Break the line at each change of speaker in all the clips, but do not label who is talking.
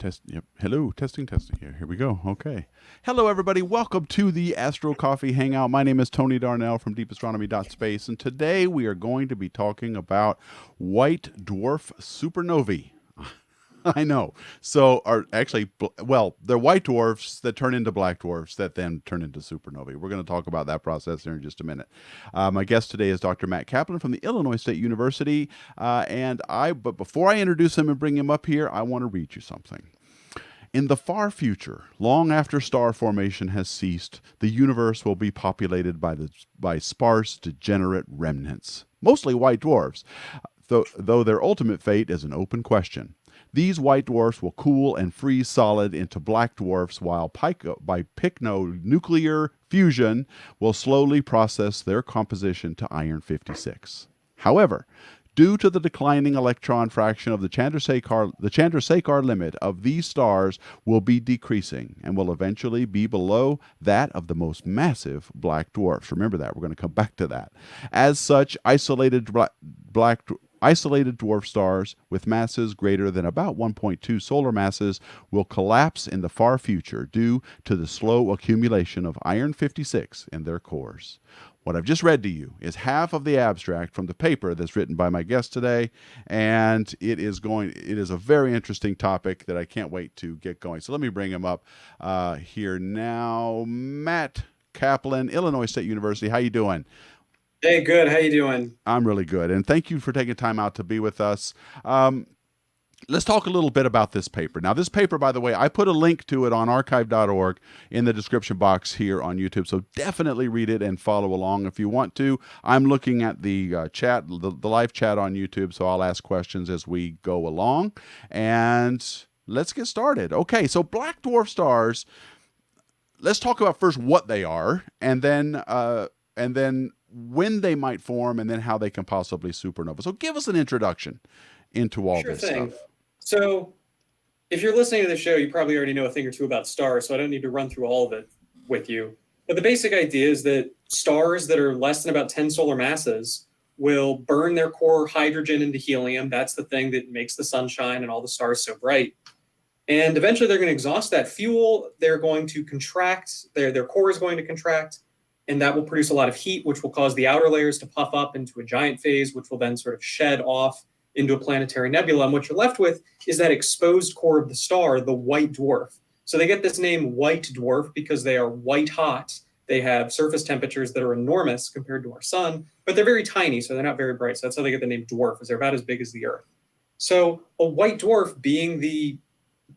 Test. Yep. Hello. Testing. Testing. Here we go. Okay. Hello, everybody. Welcome to the Astro Coffee Hangout. My name is Tony Darnell from deepastronomy.space, and today we are going to be talking about white dwarf supernovae. I know. So, are actually, well, they're white dwarfs that turn into black dwarfs that then turn into supernovae. We're going to talk about that process here in just a minute. My guest today is Dr. Matt Caplan from the Illinois State University, but before I introduce him and bring him up here, I want to read you something. In the far future, long after star formation has ceased, the universe will be populated by sparse, degenerate remnants, mostly white dwarfs, though their ultimate fate is an open question. These white dwarfs will cool and freeze solid into black dwarfs, while by pycnonuclear fusion will slowly process their composition to iron 56. However, due to the declining electron fraction of the Chandrasekhar limit of these stars will be decreasing and will eventually be below that of the most massive black dwarfs. Remember that. We're going to come back to that. As such, isolated dwarf stars with masses greater than about 1.2 solar masses will collapse in the far future due to the slow accumulation of iron 56 in their cores. What I've just read to you is half of the abstract from the paper that's written by my guest today, and it is a very interesting topic that I can't wait to get going. So let me bring him up here now. Matt Caplan, Illinois State University. How you doing?
Hey, good. How you doing?
I'm really good, and thank you for taking time out to be with us. Let's talk a little bit about this paper. Now, this paper, by the way, I put a link to it on archive.org in the description box here on YouTube, so definitely read it and follow along if you want to. I'm looking at the chat, the live chat on YouTube, so I'll ask questions as we go along, and let's get started. Okay, so black dwarf stars, let's talk about first what they are, and then when they might form, and then how they can possibly supernova. So give us an introduction into all
Sure
this
thing.
stuff.
So, if you're listening to the show, you probably already know a thing or two about stars, so I don't need to run through all of it with you. But the basic idea is that stars that are less than about 10 solar masses will burn their core hydrogen into helium. That's the thing that makes the sunshine and all the stars so bright. And eventually they're going to exhaust that fuel. They're going to contract, their core is going to contract, and that will produce a lot of heat, which will cause the outer layers to puff up into a giant phase, which will then sort of shed off into a planetary nebula. And what you're left with is that exposed core of the star, the white dwarf. So they get this name white dwarf because they are white hot. They have surface temperatures that are enormous compared to our sun, but they're very tiny, so they're not very bright. So that's how they get the name dwarf, is they're about as big as the Earth. So a white dwarf, being the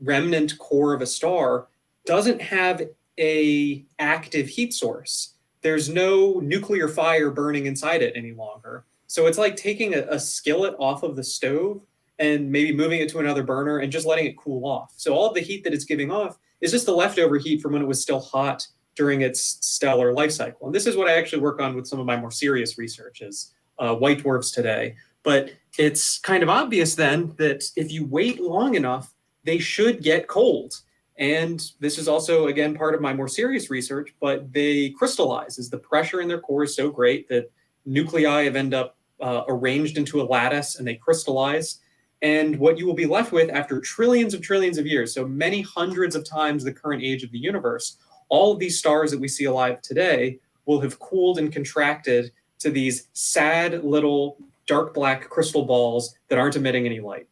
remnant core of a star, doesn't have a active heat source. There's no nuclear fire burning inside it any longer. So it's like taking a skillet off of the stove and maybe moving it to another burner and just letting it cool off. So all of the heat that it's giving off is just the leftover heat from when it was still hot during its stellar life cycle. And this is what I actually work on with some of my more serious research is white dwarfs today. But it's kind of obvious then that if you wait long enough, they should get cold. And this is also, again, part of my more serious research, but they crystallize as the pressure in their core is so great that nuclei have end up arranged into a lattice and they crystallize. And what you will be left with after trillions of years, so many hundreds of times the current age of the universe, all of these stars that we see alive today will have cooled and contracted to these sad little dark black crystal balls that aren't emitting any light.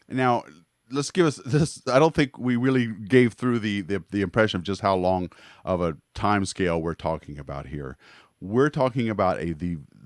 Now, let's give us this. I don't think we really gave through the impression of just how long of a time scale we're talking about here. We're talking about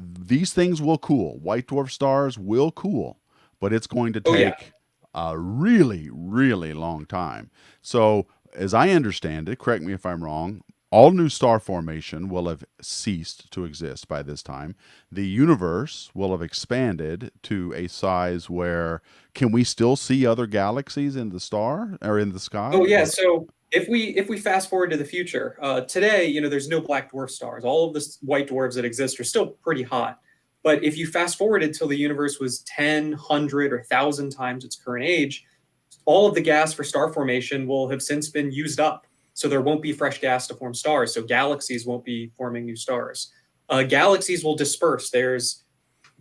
these things will cool. White dwarf stars will cool, but it's going to take a really, really long time. So, as I understand it, correct me if I'm wrong, all new star formation will have ceased to exist by this time. The universe will have expanded to a size where can we still see other galaxies in the star or in the sky?
Oh yeah. So if we fast forward to the future, today, there's no black dwarf stars. All of the white dwarfs that exist are still pretty hot. But if you fast forward until the universe was 10, 100, or 1,000 times its current age, all of the gas for star formation will have since been used up. So there won't be fresh gas to form stars. So galaxies won't be forming new stars. Galaxies will disperse. There's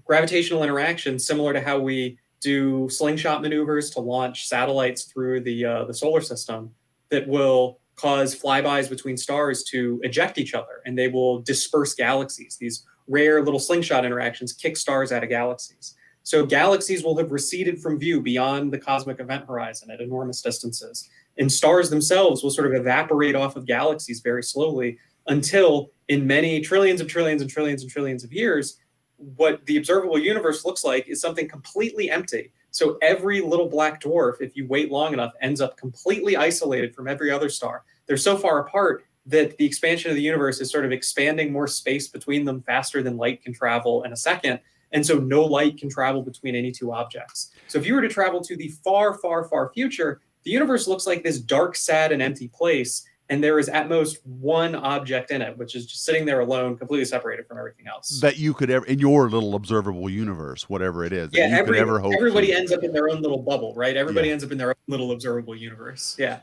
gravitational interaction similar to how we do slingshot maneuvers to launch satellites through the solar system that will cause flybys between stars to eject each other, and they will disperse galaxies. These rare little slingshot interactions kick stars out of galaxies. So galaxies will have receded from view beyond the cosmic event horizon at enormous distances. And stars themselves will sort of evaporate off of galaxies very slowly until, in many trillions of trillions and trillions and trillions of years, what the observable universe looks like is something completely empty. So every little black dwarf, if you wait long enough, ends up completely isolated from every other star. They're so far apart that the expansion of the universe is sort of expanding more space between them faster than light can travel in a second. And so no light can travel between any two objects. So if you were to travel to the far, far, far future, the universe looks like this dark, sad, and empty place. And there is at most one object in it, which is just sitting there alone, completely separated from everything else.
That you could ever, in your little observable universe, whatever it is, that
Yeah,
you could ever hope
everybody
to.
ends up in their own little bubble, right?
Yeah.
Everybody ends up in their own little observable universe. Yeah.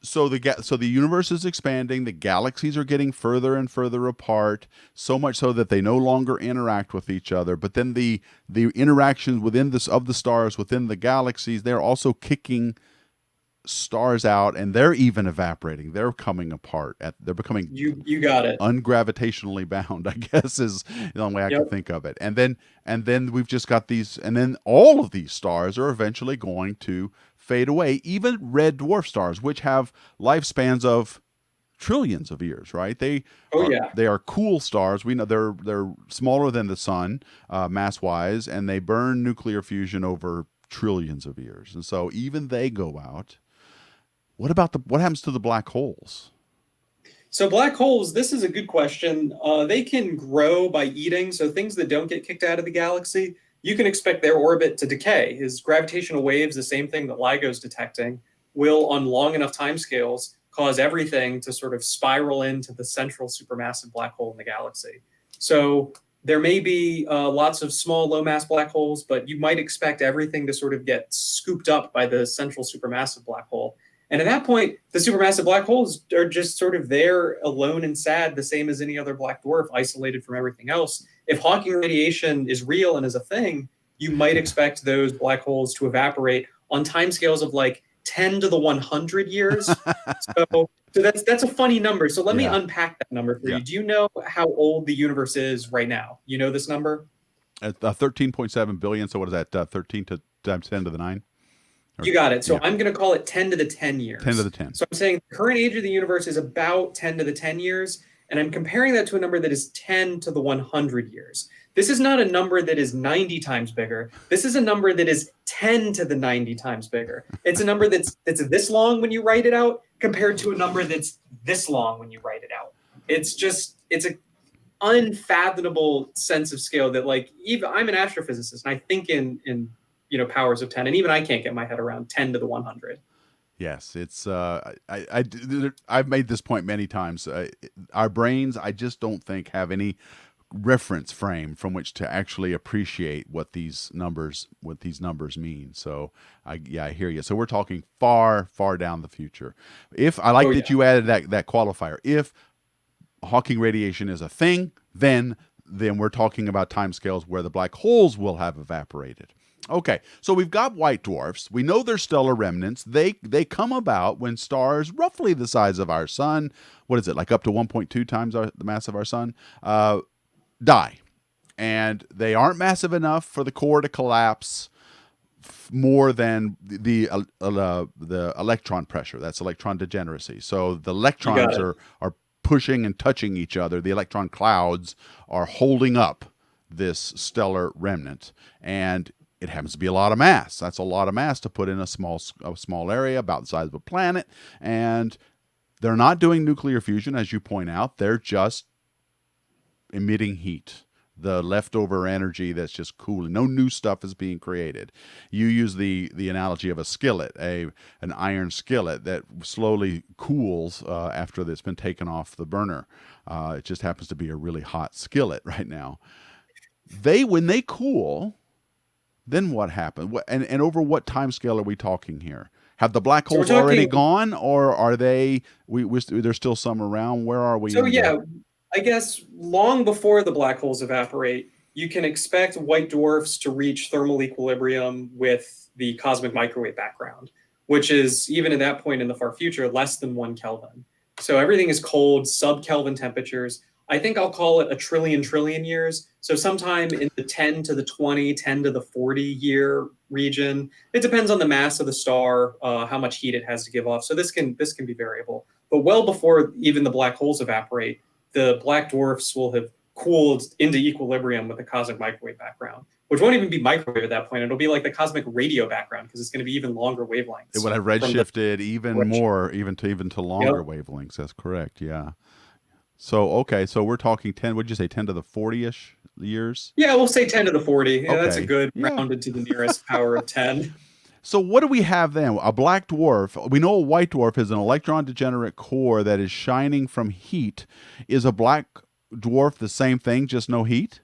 So the universe is expanding. The galaxies are getting further and further apart, so much so that they no longer interact with each other. But then the interactions within this of the stars within the galaxies, they're also kicking stars out, and they're even evaporating. They're coming apart. They're becoming
You got it.
ungravitationally bound, I guess is the only way I can
Yep.
think of it. And then we've just got these, and then all of these stars are eventually going to fade away. Even red dwarf stars, which have lifespans of trillions of years, right?
Oh yeah.
They are cool stars. We know they're smaller than the sun, mass wise, and they burn nuclear fusion over trillions of years. And so even they go out. What happens to the black holes?
So black holes, this is a good question. They can grow by eating. So things that don't get kicked out of the galaxy, you can expect their orbit to decay. His gravitational waves, the same thing that LIGO's detecting, will, on long enough timescales, cause everything to sort of spiral into the central supermassive black hole in the galaxy. So there may be lots of small, low mass black holes, but you might expect everything to sort of get scooped up by the central supermassive black hole. And at that point, the supermassive black holes are just sort of there alone and sad, the same as any other black dwarf, isolated from everything else. If Hawking radiation is real and is a thing, you might expect those black holes to evaporate on timescales of like 10 to the 100 years. So that's a funny number. So let me
Yeah.
unpack that number for
Yeah.
you. Do you know how old the universe is right now? You know this number?
At 13.7 billion. So what is that? 13 to times 10 to the 9?
You got it. So
Yeah.
I'm going to call it 10 to the 10 years.
10 to the 10.
So I'm saying the current age of the universe is about 10 to the 10 years, and I'm comparing that to a number that is 10 to the 100 years. This is not a number that is 90 times bigger. This is a number that is 10 to the 90 times bigger. It's a number that's this long when you write it out compared to a number that's this long when you write it out. It's an unfathomable sense of scale that, like, even I'm an astrophysicist and I think in powers of 10, and even I can't get my head around 10 to the 100.
Yes, it's I've made this point many times. Our brains, I just don't think, have any reference frame from which to actually appreciate what these numbers mean. So I hear you. So we're talking far down the future. If I like that you added that qualifier. If Hawking radiation is a thing, then we're talking about timescales where the black holes will have evaporated. Okay, so we've got white dwarfs. We know they're stellar remnants. They come about when stars roughly the size of our sun, what is it, like up to 1.2 times the mass of our sun, die. And they aren't massive enough for the core to collapse more than the electron pressure. That's electron degeneracy. So the electrons are pushing and touching each other. The electron clouds are holding up this stellar remnant, and it happens to be a lot of mass. That's a lot of mass to put in a small area about the size of a planet. And they're not doing nuclear fusion, as you point out. They're just emitting heat, the leftover energy that's just cooling. No new stuff is being created. You use the analogy of a skillet, an iron skillet that slowly cools after it's been taken off the burner. It just happens to be a really hot skillet right now. When they cool, then what happened? And over what time scale are we talking here? Have the black holes already gone, or are they? There's still some around. Where are we?
So I guess long before the black holes evaporate, you can expect white dwarfs to reach thermal equilibrium with the cosmic microwave background, which is, even at that point in the far future, less than 1 Kelvin. So everything is cold, sub-Kelvin temperatures. I think I'll call it a trillion years. So sometime in the 10 to the 20, 10 to the 40 year region. It depends on the mass of the star, how much heat it has to give off. So this can be variable. But well before even the black holes evaporate, the black dwarfs will have cooled into equilibrium with the cosmic microwave background, which won't even be microwave at that point. It'll be like the cosmic radio background because it's going to be even longer wavelengths.
It would have redshifted even more, even to longer wavelengths. That's correct. Yeah. So, okay. So we're talking 10, would you say 10 to the 40-ish years?
Yeah, we'll say 10 to the 40. Yeah,
Okay.
that's a good rounded to the nearest power of 10.
So what do we have then? A black dwarf. We know a white dwarf is an electron degenerate core that is shining from heat. Is a black dwarf the same thing, just no heat?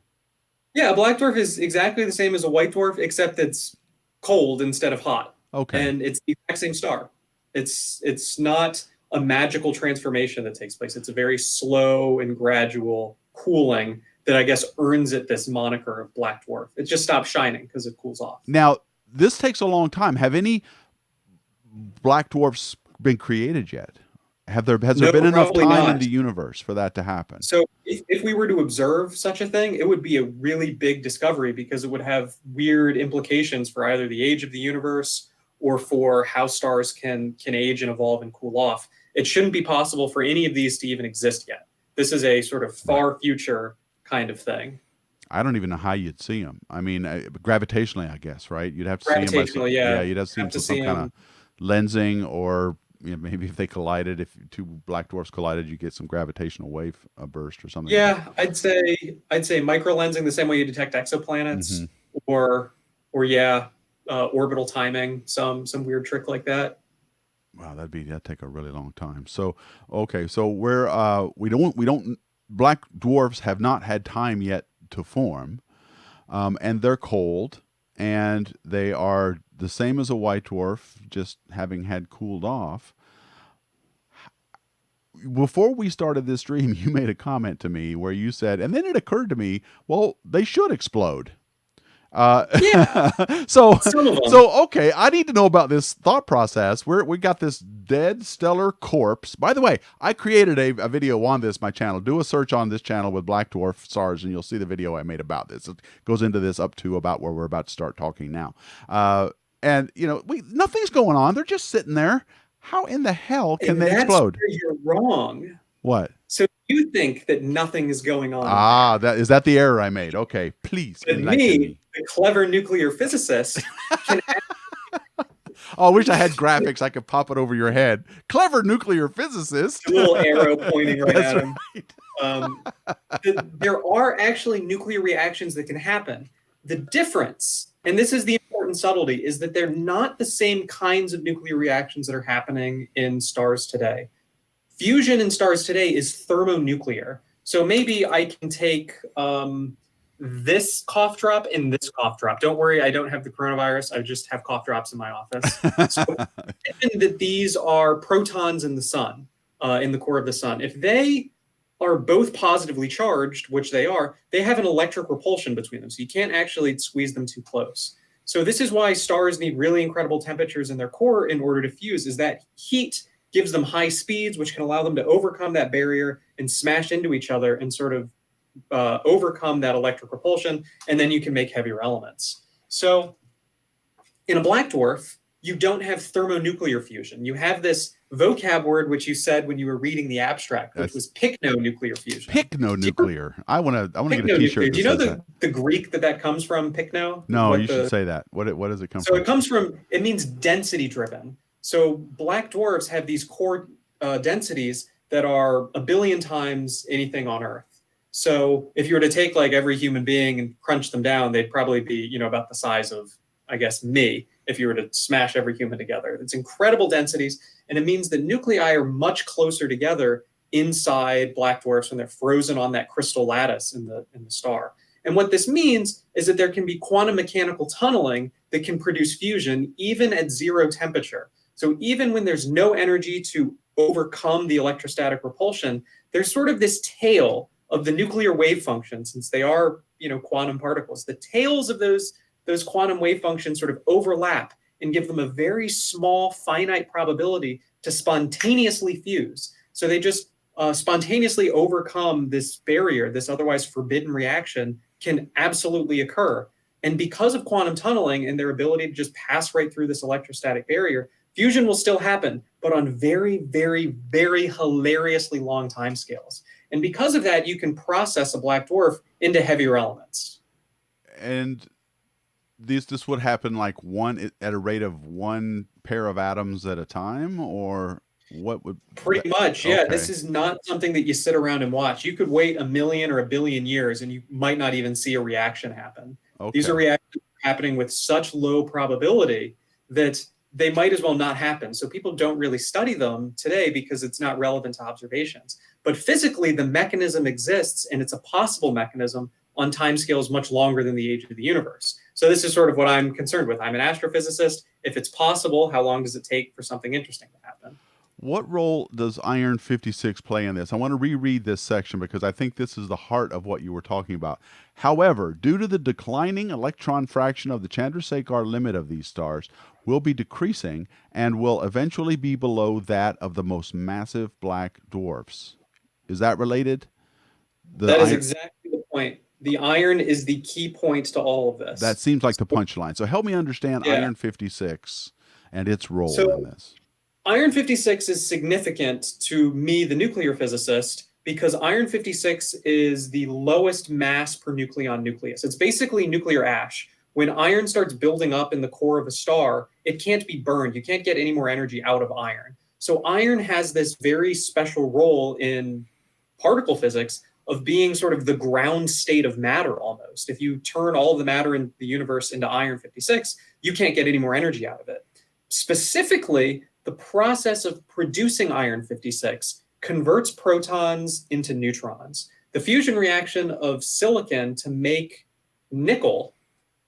Yeah, a black dwarf is exactly the same as a white dwarf, except it's cold instead of hot.
Okay.
And it's the exact same star. It's not a magical transformation that takes place. It's a very slow and gradual cooling that I guess earns it this moniker of black dwarf. It just stops shining because it cools off.
Now, this takes a long time. Have any black dwarfs been created yet? Has there been enough time in the universe for that to happen?
So if we were to observe such a thing, it would be a really big discovery because it would have weird implications for either the age of the universe or for how stars can age and evolve and cool off. It shouldn't be possible for any of these to even exist yet. This is a sort of far future kind of thing.
I don't even know how you'd see them. I mean, gravitationally, I guess, right? You'd have to see them.
Gravitationally, yeah.
You'd have to see them some kind of lensing, or maybe if they collided, if two black dwarfs collided, you get some gravitational wave burst or something.
Yeah, I'd say microlensing the same way you detect exoplanets, or orbital timing, some weird trick like that.
Wow, that'd take a really long time. So okay, so we don't black dwarfs have not had time yet to form, and they're cold, and they are the same as a white dwarf, just having had cooled off. Before we started this stream, you made a comment to me where you said, and then it occurred to me, well, they should explode.
Yeah.
So okay, I need to know about this thought process. We got this dead stellar corpse. By the way, I created a video on this, my channel. Do a search on this channel with black dwarf stars, and you'll see the video I made about this. It goes into this up to about where we're about to start talking now. And nothing's going on. They're just sitting there. How in the hell can they explode?
Where you're wrong.
What?
So you think that nothing is going on?
Is that the error I made? Okay, please enlighten me.
The clever nuclear physicist, can
I wish I had graphics. I could pop it over your head. Clever nuclear physicist.
A little arrow pointing right at him.
Right.
There are actually nuclear reactions that can happen. The difference, and this is the important subtlety, is that they're not the same kinds of nuclear reactions that are happening in stars today. Fusion in stars today is thermonuclear. So maybe I can take this cough drop and this cough drop. Don't worry, I don't have the coronavirus. I just have cough drops in my office. So given that these are protons in the sun, in the core of the sun, if they are both positively charged, which they are, they have an electric repulsion between them. So you can't actually squeeze them too close. So this is why stars need really incredible temperatures in their core in order to fuse, is that heat gives them high speeds, which can allow them to overcome that barrier and smash into each other and sort of overcome that electric repulsion, and then you can make heavier elements. So in a black dwarf, you don't have thermonuclear fusion. You have this vocab word, which you said when you were reading the abstract, which was pycnonuclear fusion.
Pycnonuclear. I want to get a t-shirt.
Do you know the Greek that comes from pycno?
No, you should say that. What does it come from?
So it comes from, it means density driven. So black dwarfs have these core densities that are 1 billion times anything on Earth. So if you were to take like every human being and crunch them down, they'd probably be, about the size of, I guess, me, if you were to smash every human together. It's incredible densities, and it means that nuclei are much closer together inside black dwarfs when they're frozen on that crystal lattice in the star. And what this means is that there can be quantum mechanical tunneling that can produce fusion even at 0 temperature. So even when there's no energy to overcome the electrostatic repulsion, there's sort of this tail of the nuclear wave function, since they are quantum particles. The tails of those quantum wave functions sort of overlap and give them a very small finite probability to spontaneously fuse. So they just spontaneously overcome this barrier, this otherwise forbidden reaction can absolutely occur. And because of quantum tunneling and their ability to just pass right through this electrostatic barrier, fusion will still happen, but on very, very, very hilariously long timescales. And because of that, you can process a black dwarf into heavier elements.
And this would happen like one at a rate of one pair of atoms at a time, or what would
Pretty much, yeah.
okay.
This is not something that you sit around and watch. You could wait a million or a billion years and you might not even see a reaction happen. These are
Okay.
reactions happening with such low probability that they might as well not happen. So people don't really study them today because it's not relevant to observations. But physically, the mechanism exists, and it's a possible mechanism on timescales much longer than the age of the universe. So this is sort of what I'm concerned with. I'm an astrophysicist. If it's possible, how long does it take for something interesting to happen?
What role does iron 56 play in this? I want to reread this section because I think this is the heart of what you were talking about. However, due to the declining electron fraction of the Chandrasekhar limit of these stars, will be decreasing and will eventually be below that of the most massive black dwarfs. Is that related? The
That is
iron
exactly the point. The iron is the key point to all of
that
this.
seems like the punchline. So help me understand
Yeah.
iron 56 and its role in
So
this.
iron 56 is significant to me, the nuclear physicist, because iron 56 is the lowest mass per nucleon nucleus. It's basically nuclear ash. When iron starts building up in the core of a star, it can't be burned. You can't get any more energy out of iron. So iron has this very special role in particle physics of being sort of the ground state of matter almost. If you turn all of the matter in the universe into iron 56, you can't get any more energy out of it. Specifically, the process of producing iron 56 converts protons into neutrons. The fusion reaction of silicon to make nickel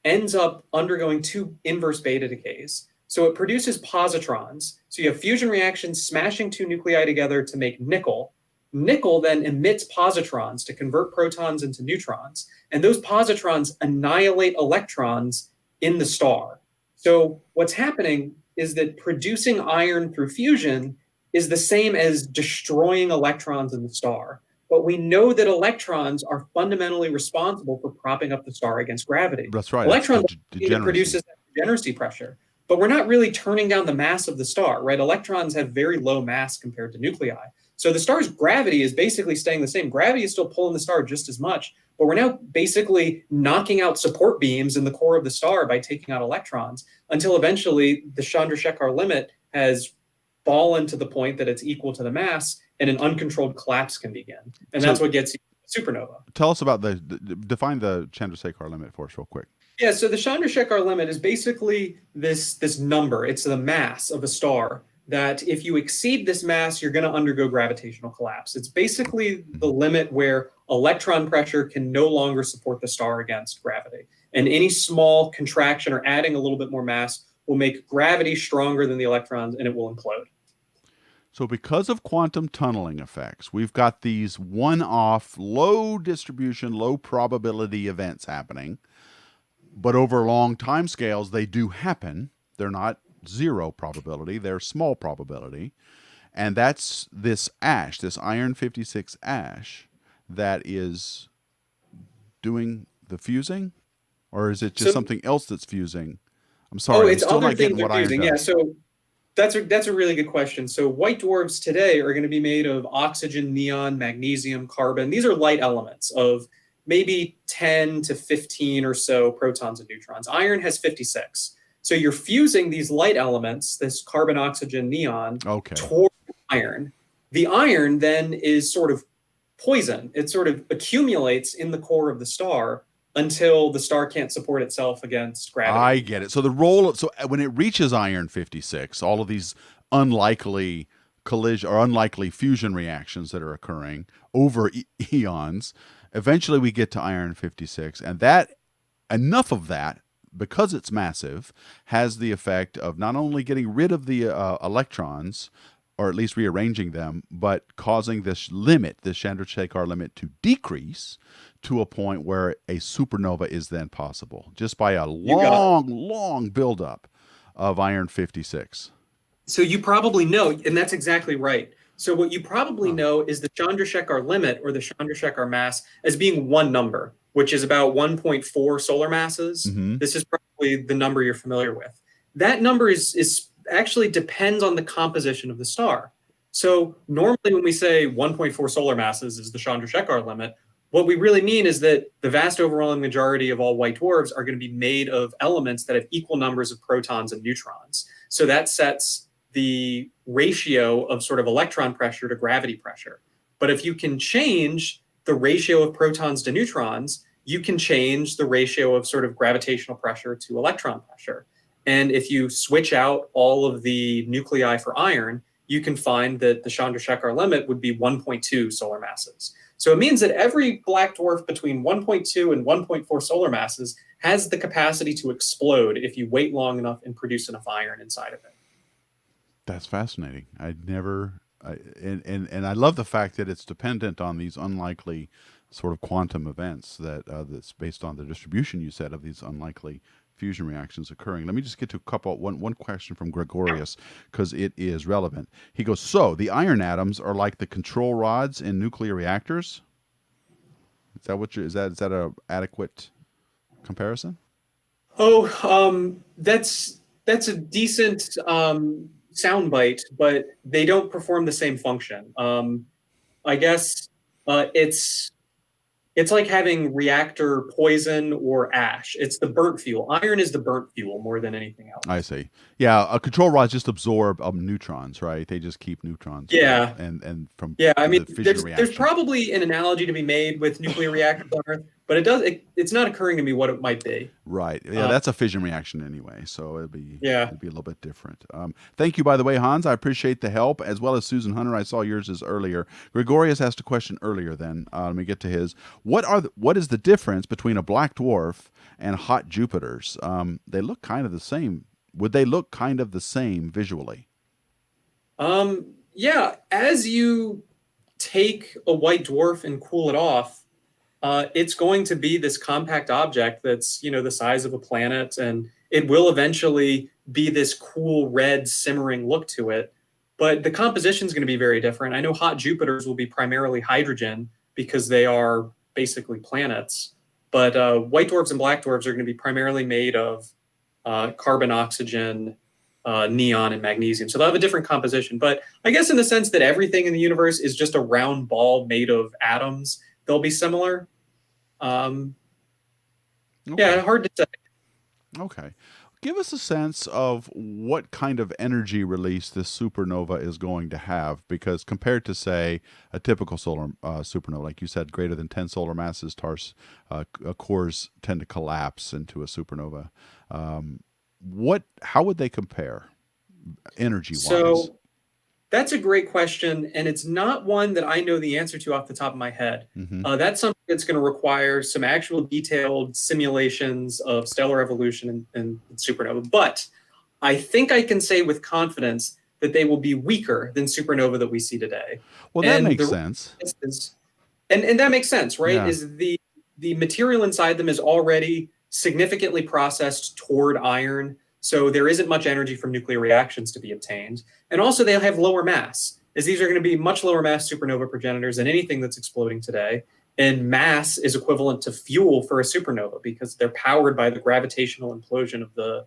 ends up undergoing two inverse beta decays. So it produces positrons. So you have fusion reactions smashing two nuclei together to make nickel. Nickel then emits positrons to convert protons into neutrons. And those positrons annihilate electrons in the star. So what's happening is that producing iron through fusion is the same as destroying electrons in the star. But we know that electrons are fundamentally responsible for propping up the star against gravity.
That's right. That's
Electrons
degeneracy.
produces that degeneracy pressure, but we're not really turning down the mass of the star, right? Electrons have very low mass compared to nuclei. So the star's gravity is basically staying the same. Gravity is still pulling the star just as much, but we're now basically knocking out support beams in the core of the star by taking out electrons until eventually the Chandrasekhar limit has fallen to the point that it's equal to the mass and an uncontrolled collapse can begin. And that's what gets you supernova.
Tell us about define the Chandrasekhar limit for us real quick.
Yeah, so the Chandrasekhar limit is basically this number. It's the mass of a star that if you exceed this mass, you're going to undergo gravitational collapse. It's basically the limit where electron pressure can no longer support the star against gravity. And any small contraction or adding a little bit more mass will make gravity stronger than the electrons and it will implode.
So because of quantum tunneling effects, we've got these one-off, low distribution, low probability events happening. But over long time scales, they do happen. They're not zero probability. They're small probability. And that's this ash, this iron 56 ash, that is doing the fusing? Or is it just something else that's fusing? I'm sorry, I'm still not getting what iron does.
Yeah, so that's a really good question. So white dwarfs today are going to be made of oxygen, neon, magnesium, carbon. These are light elements of maybe 10 to 15 or so protons and neutrons. Iron has 56. So you're fusing these light elements, this carbon, oxygen, neon, toward iron. The iron then is sort of poison. It sort of accumulates in the core of the star until the star can't support itself against gravity.
I get it. So the role, so when it reaches iron 56, all of these unlikely collision or unlikely fusion reactions that are occurring over eons, eventually we get to iron 56, and that enough of that, because it's massive, has the effect of not only getting rid of the electrons or at least rearranging them, but causing this limit, this Chandrasekhar limit, to decrease to a point where a supernova is then possible, just by a
You got it.
long buildup of iron 56.
So you probably know, and that's exactly right. So what you probably
Huh.
know is the Chandrasekhar limit or the Chandrasekhar mass as being one number, which is about 1.4 solar masses.
Mm-hmm.
This is probably the number you're familiar with. That number is actually depends on the composition of the star. So normally when we say 1.4 solar masses is the Chandrasekhar limit, what we really mean is that the vast overwhelming majority of all white dwarfs are going to be made of elements that have equal numbers of protons and neutrons. So that sets the ratio of sort of electron pressure to gravity pressure. But if you can change the ratio of protons to neutrons, you can change the ratio of sort of gravitational pressure to electron pressure. And if you switch out all of the nuclei for iron, you can find that the Chandrasekhar limit would be 1.2 solar masses. So it means that every black dwarf between 1.2 and 1.4 solar masses has the capacity to explode if you wait long enough and produce enough iron inside of it.
That's fascinating. And I love the fact that it's dependent on these unlikely sort of quantum events that's based on the distribution you said of these unlikely fusion reactions occurring. Let me just get to one question from Gregorius because it is relevant. He goes, so the iron atoms are like the control rods in nuclear reactors? Is that a adequate comparison?
Oh, that's a decent soundbite, but they don't perform the same function. I guess it's like having reactor poison or ash. It's the burnt fuel. Iron is the burnt fuel more than anything
I
else.
see. Yeah, a control rods just absorb neutrons, right? They just keep neutrons from
Yeah,
from
yeah. I mean,
the fission
there's
reaction.
probably an analogy to be made with nuclear reactors on Earth, but it's not occurring to me what it might be.
Right. Yeah,
Uh,
that's a fission reaction anyway, so
yeah.
it'd be a little bit different. Thank you, by the way, Hans. I appreciate the help, as well as Susan Hunter. I saw yours is earlier. Gregorius asked a question earlier. Then let me get to his. What is the difference between a black dwarf and hot Jupiters? They look kind of the same. Would they look kind of the same visually?
Yeah. As you take a white dwarf and cool it off, it's going to be this compact object that's, the size of a planet, and it will eventually be this cool red simmering look to it. But the composition is going to be very different. I know hot Jupiters will be primarily hydrogen because they are basically planets. But white dwarfs and black dwarfs are going to be primarily made of carbon, oxygen, neon, and magnesium. So they'll have a different composition. But I guess in the sense that everything in the universe is just a round ball made of atoms, they'll be similar. Um,
Okay.
yeah, hard to say.
Okay. Give us a sense of what kind of energy release this supernova is going to have, because compared to, say, a typical solar supernova, like you said, greater than 10 solar masses, cores tend to collapse into a supernova. How would they compare energy wise?
So that's a great question, and it's not one that I know the answer to off the top of my head.
Hmm.
That's something that's going to require some actual detailed simulations of stellar evolution and supernova. But I think I can say with confidence that they will be weaker than supernova that we see today.
Well, that
And
makes
the
sense.
is, and that makes sense, right?
Yeah.
Is the material inside them is already significantly processed toward iron, so there isn't much energy from nuclear reactions to be obtained. And also they'll have lower mass, as these are going to be much lower mass supernova progenitors than anything that's exploding today. And mass is equivalent to fuel for a supernova because they're powered by the gravitational implosion of the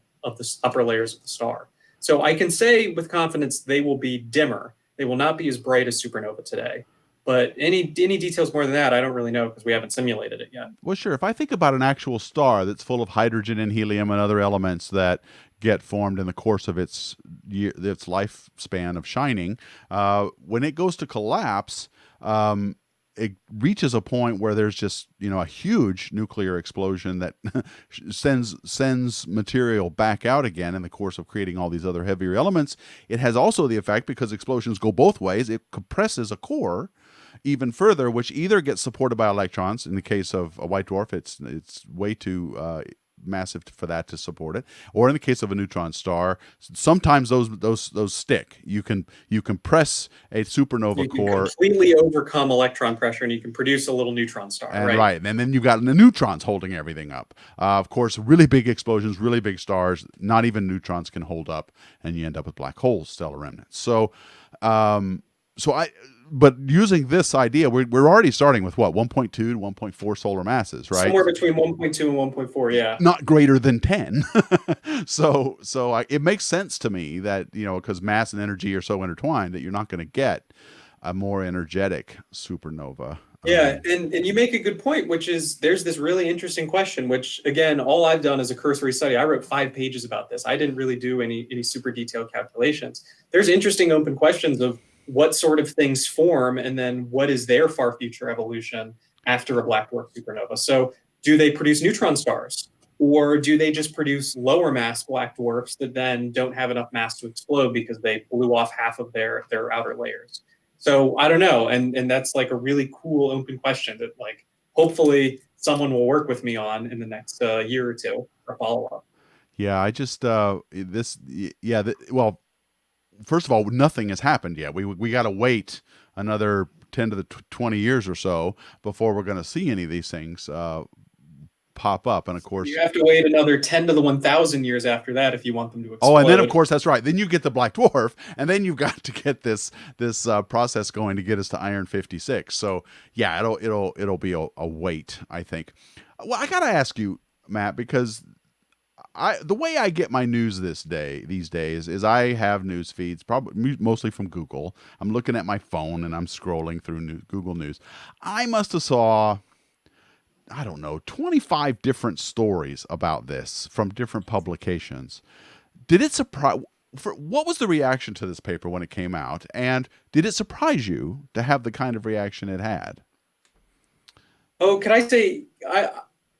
upper layers of the star. So I can say with confidence they will be dimmer. They will not be as bright as supernova today. But any details more than that, I don't really know because we haven't simulated it yet.
Well, sure. If I think about an actual star that's full of hydrogen and helium and other elements that get formed in the course of its lifespan of shining, when it goes to collapse, it reaches a point where there's just a huge nuclear explosion that sends material back out again in the course of creating all these other heavier elements. It has also the effect, because explosions go both ways, it compresses a core even further, which either gets supported by electrons. In the case of a white dwarf, it's way too massive for that to support it. Or in the case of a neutron star, sometimes those stick. You can press a supernova
You can
core.
completely overcome electron pressure, and you can produce a little neutron star,
And
right?
right, and then you've got the neutrons holding everything up. Of course, really big explosions, really big stars, not even neutrons can hold up, and you end up with black holes, stellar remnants. But using this idea, we're already starting with what, 1.2 to 1.4 solar masses, right?
Somewhere between 1.2 and 1.4, yeah.
Not greater than 10. It makes sense to me that, because mass and energy are so intertwined, that you're not going to get a more energetic supernova.
Yeah, and you make a good point, which is there's this really interesting question, which again, all I've done is a cursory study. I wrote 5 pages about this. I didn't really do any super detailed calculations. There's interesting open questions of what sort of things form, and then what is their far future evolution after a black dwarf supernova. So do they produce neutron stars? Or do they just produce lower mass black dwarfs that then don't have enough mass to explode because they blew off half of their outer layers? So I don't know, and that's like a really cool open question that like hopefully someone will work with me on in the next year or two for follow up.
Yeah, I just well, first of all, nothing has happened yet. We got to wait another 10 to the 20 years or so before we're going to see any of these things pop up. And of course,
you have to wait another 10 to the 1,000 years after that if you want them to explode.
Oh, and then of course that's right. Then you get the black dwarf, and then you've got to get this process going to get us to iron 56. So yeah, it'll be a wait, I think. Well, I got to ask you, Matt, because the way I get my news these days is I have news feeds, probably mostly from Google. I'm looking at my phone and I'm scrolling through Google News. I must have saw, I don't know, 25 different stories about this from different publications. Did it surprise? What was the reaction to this paper when it came out, and did it surprise you to have the kind of reaction it had?
Oh, can I say,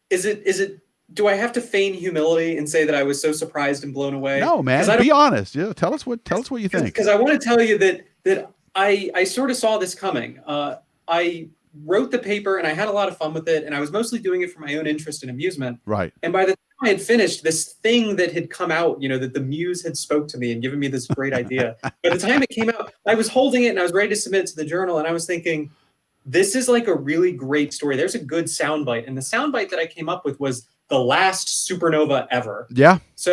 is it? Do I have to feign humility and say that I was so surprised and blown away?
No, man. Be honest. Yeah, tell us what you think.
Because I want to tell you that I sort of saw this coming. I wrote the paper and I had a lot of fun with it, and I was mostly doing it for my own interest and amusement.
Right.
And by the time I had finished, this thing that had come out, that the muse had spoke to me and given me this great idea. By the time it came out, I was holding it and I was ready to submit it to the journal, and I was thinking, this is like a really great story. There's a good soundbite, and the soundbite that I came up with was the last supernova ever.
Yeah.
So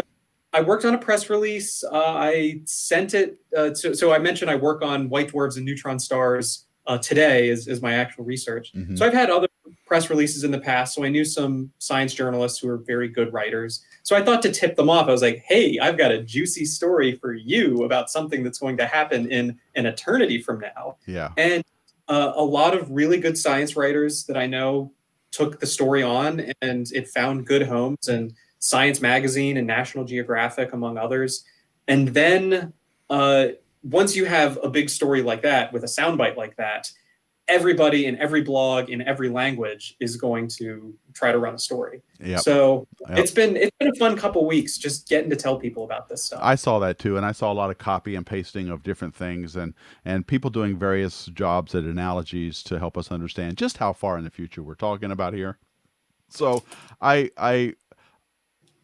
I worked on a press release. I sent it. So I mentioned I work on white dwarfs and neutron stars today is my actual research. Mm-hmm. So I've had other press releases in the past. So I knew some science journalists who are very good writers. So I thought to tip them off, I was like, hey, I've got a juicy story for you about something that's going to happen in an eternity from now.
Yeah.
And a lot of really good science writers that I know took the story on, and it found good homes and Science Magazine and National Geographic, among others. And then once you have a big story like that with a soundbite like that, everybody in every blog in every language is going to try to run a story.
Yep.
So it's been a fun couple weeks just getting to tell people about this stuff.
I saw that too, and I saw a lot of copy and pasting of different things, and people doing various jobs at analogies to help us understand just how far in the future we're talking about here. So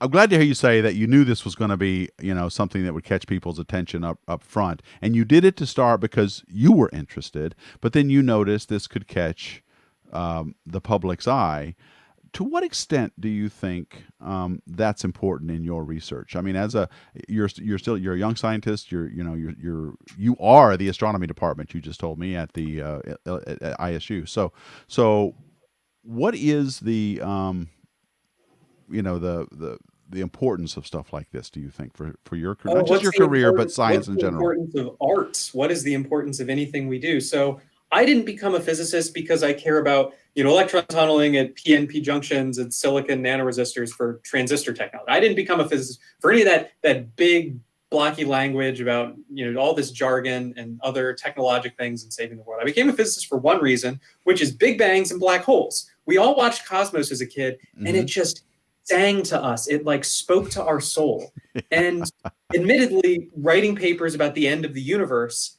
I'm glad to hear you say that you knew this was going to be, something that would catch people's attention up front. And you did it to start because you were interested, but then you noticed this could catch the public's eye. To what extent do you think that's important in your research? I mean, you're a young scientist. You are the astronomy department. You just told me at the at ISU. So what is the the importance of stuff like this, do you think, for your career, not just your career, but science in general?
What's the importance of art? What is the importance of anything we do? So I didn't become a physicist because I care about, electron tunneling at PNP junctions and silicon nanoresistors for transistor technology. I didn't become a physicist for any of that big blocky language about, all this jargon and other technologic things and saving the world. I became a physicist for one reason, which is big bangs and black holes. We all watched Cosmos as a kid, and it just sang to us. It like spoke to our soul. And admittedly, writing papers about the end of the universe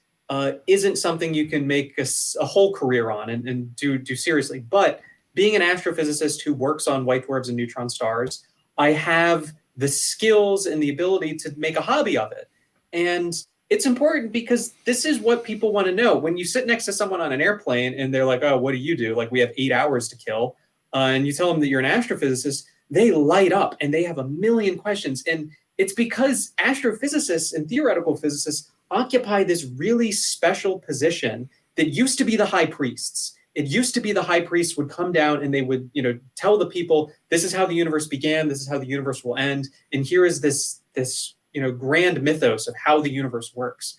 isn't something you can make a whole career on and do seriously. But being an astrophysicist who works on white dwarfs and neutron stars, I have the skills and the ability to make a hobby of it. And it's important because this is what people want to know. When you sit next to someone on an airplane and they're like, oh, what do you do? Like, we have 8 hours to kill. And you tell them that you're an astrophysicist, they light up and they have a million questions. And it's because astrophysicists and theoretical physicists occupy this really special position that used to be the high priests. It used to be the high priests would come down and they would, tell the people, this is how the universe began, this is how the universe will end, and here is this grand mythos of how the universe works.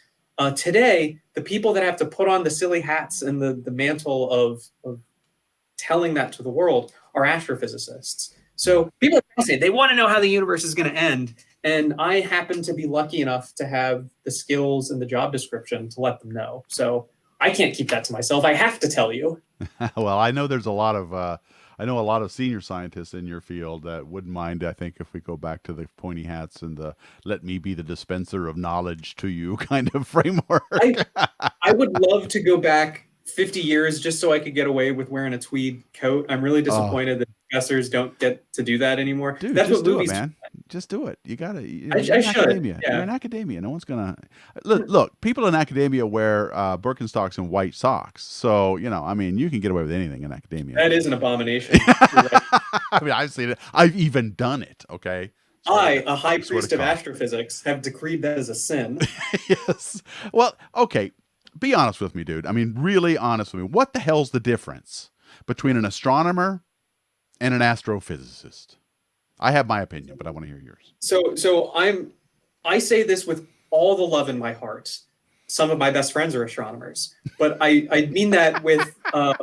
Today, the people that have to put on the silly hats and the mantle of telling that to the world are astrophysicists. So people are fascinated. They want to know how the universe is going to end. And I happen to be lucky enough to have the skills and the job description to let them know. So I can't keep that to myself. I have to tell you.
Well, I know there's a lot of I know a lot of senior scientists in your field that wouldn't mind. I think if we go back to the pointy hats and the "let me be the dispenser of knowledge to you" kind of framework.
I would love to go back 50 years just so I could get away with wearing a tweed coat. I'm really disappointed that professors don't get to do that anymore.
Dude,
that's
just
what
do
movies
it, man. Just do it. You gotta.
I
you're in
should.
academia.
Yeah.
You're in academia. No one's gonna look. People in academia wear Birkenstocks and white socks. So I mean, you can get away with anything in academia.
That is an abomination. Right.
I mean, I've seen it. I've even done it. Okay.
I, a high priest of astrophysics, have decreed that as a sin.
Yes. Well, okay. Be honest with me, dude. I mean, really honest with me. What the hell's the difference between an astronomer and an astrophysicist? I have my opinion, but I want to hear yours.
So I say this with all the love in my heart. Some of my best friends are astronomers, but I mean that with an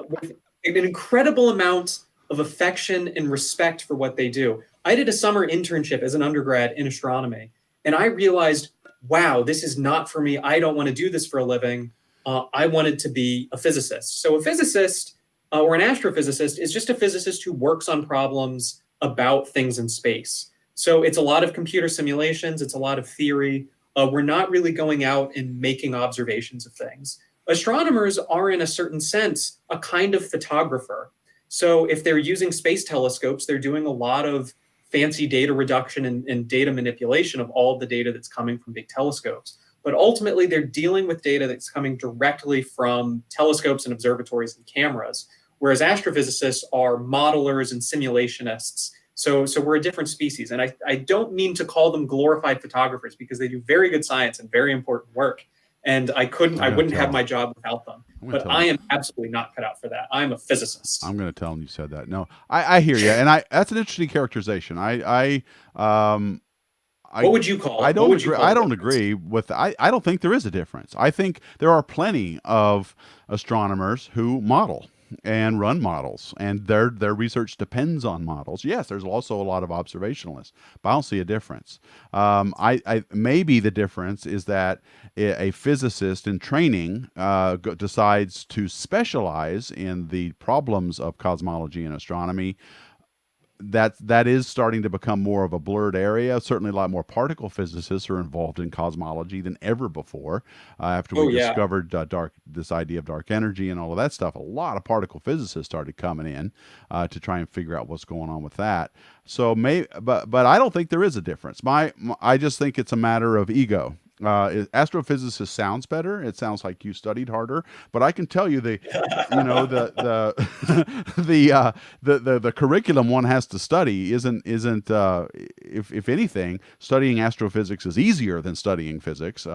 incredible amount of affection and respect for what they do. I did a summer internship as an undergrad in astronomy, and I realized, wow, this is not for me. I don't want to do this for a living. I wanted to be a physicist. So a physicist or an astrophysicist is just a physicist who works on problems about things in space. So it's a lot of computer simulations. It's a lot of theory. We're not really going out and making observations of things. Astronomers are, in a certain sense, a kind of photographer. So if they're using space telescopes, they're doing a lot of fancy data reduction and data manipulation of all of the data that's coming from big telescopes. But ultimately, they're dealing with data that's coming directly from telescopes and observatories and cameras, whereas astrophysicists are modelers and simulationists. So we're a different species. And I don't mean to call them glorified photographers because they do very good science and very important work. And I wouldn't have my job without them. But I am absolutely not cut out for that. I'm a physicist.
I'm going to tell them you said that. No, I hear you. And that's an interesting characterization.
What would you call it?
I don't agree. I don't agree with. I don't think there is a difference. I think there are plenty of astronomers who model and run models, and their research depends on models. Yes, there's also a lot of observationalists, but I don't see a difference. I maybe the difference is that a physicist in training decides to specialize in the problems of cosmology and astronomy. That is starting to become more of a blurred area. Certainly, a lot more particle physicists are involved in cosmology than ever before. After we discovered this idea of dark energy and all of that stuff, a lot of particle physicists started coming in to try and figure out what's going on with that. So, but I don't think there is a difference. I just think it's a matter of ego. Astrophysicist sounds better. It sounds like you studied harder, but I can tell you the curriculum one has to study isn't if anything, studying astrophysics is easier than studying physics,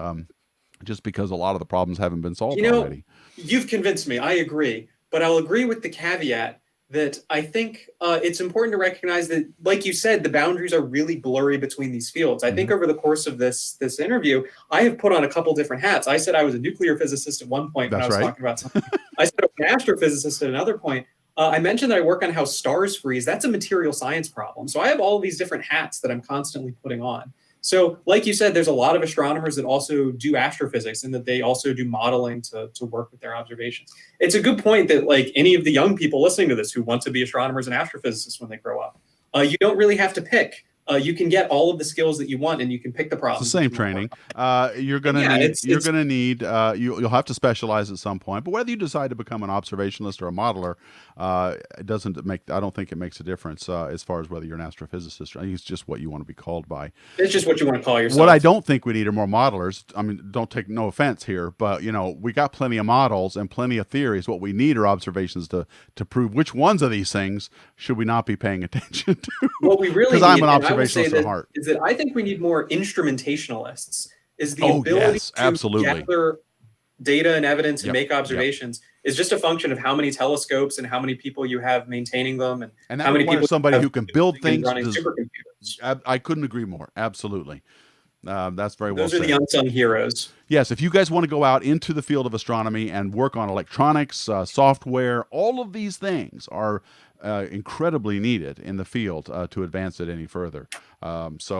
just because a lot of the problems haven't been solved already.
You've convinced me. I agree, but I'll agree with the caveat that I think it's important to recognize that, like you said, the boundaries are really blurry between these fields. I think over the course of this interview, I have put on a couple different hats. I said I was a nuclear physicist at one point when I was talking about something. I said I was an astrophysicist at another point. I mentioned that I work on how stars freeze. That's a material science problem. So I have all of these different hats that I'm constantly putting on. So like you said, there's a lot of astronomers that also do astrophysics and that they also do modeling to work with their observations. It's a good point that like any of the young people listening to this who want to be astronomers and astrophysicists when they grow up, you don't really have to pick. you can get all of the skills that you want, and you can pick the
It's
problems.
the
that
same
you might
training.
work on.
You're gonna
Yeah,
need. You're gonna need. You'll have to specialize at some point. But whether you decide to become an observationalist or a modeler, it doesn't make. I don't think it makes a difference as far as whether you're an astrophysicist. I think it's just what you want to be called by.
it's just what you want to call
What I
yourself.
don't think we need are more modelers. I mean, don't take no offense here, but we got plenty of models and plenty of theories. What we need are observations to prove which ones of these things should we not be paying attention to.
What we really
Because I'm
need,
an
and I will say
observationalist at
that,
heart.
is that I think we need more instrumentalists. Is the
Oh
ability
yes,
to
absolutely.
gather data and evidence and
Yep,
make
yep.
observations is just a function of how many telescopes and how many people you have maintaining them, and
And that
how many people
requires somebody
you have
who can build
using and
things.
running supercomputers.
I couldn't agree more. Absolutely. That's very well
Those are the
said.
unsung heroes.
Yes, if you guys want to go out into the field of astronomy and work on electronics, software, all of these things are incredibly needed in the field to advance it any further.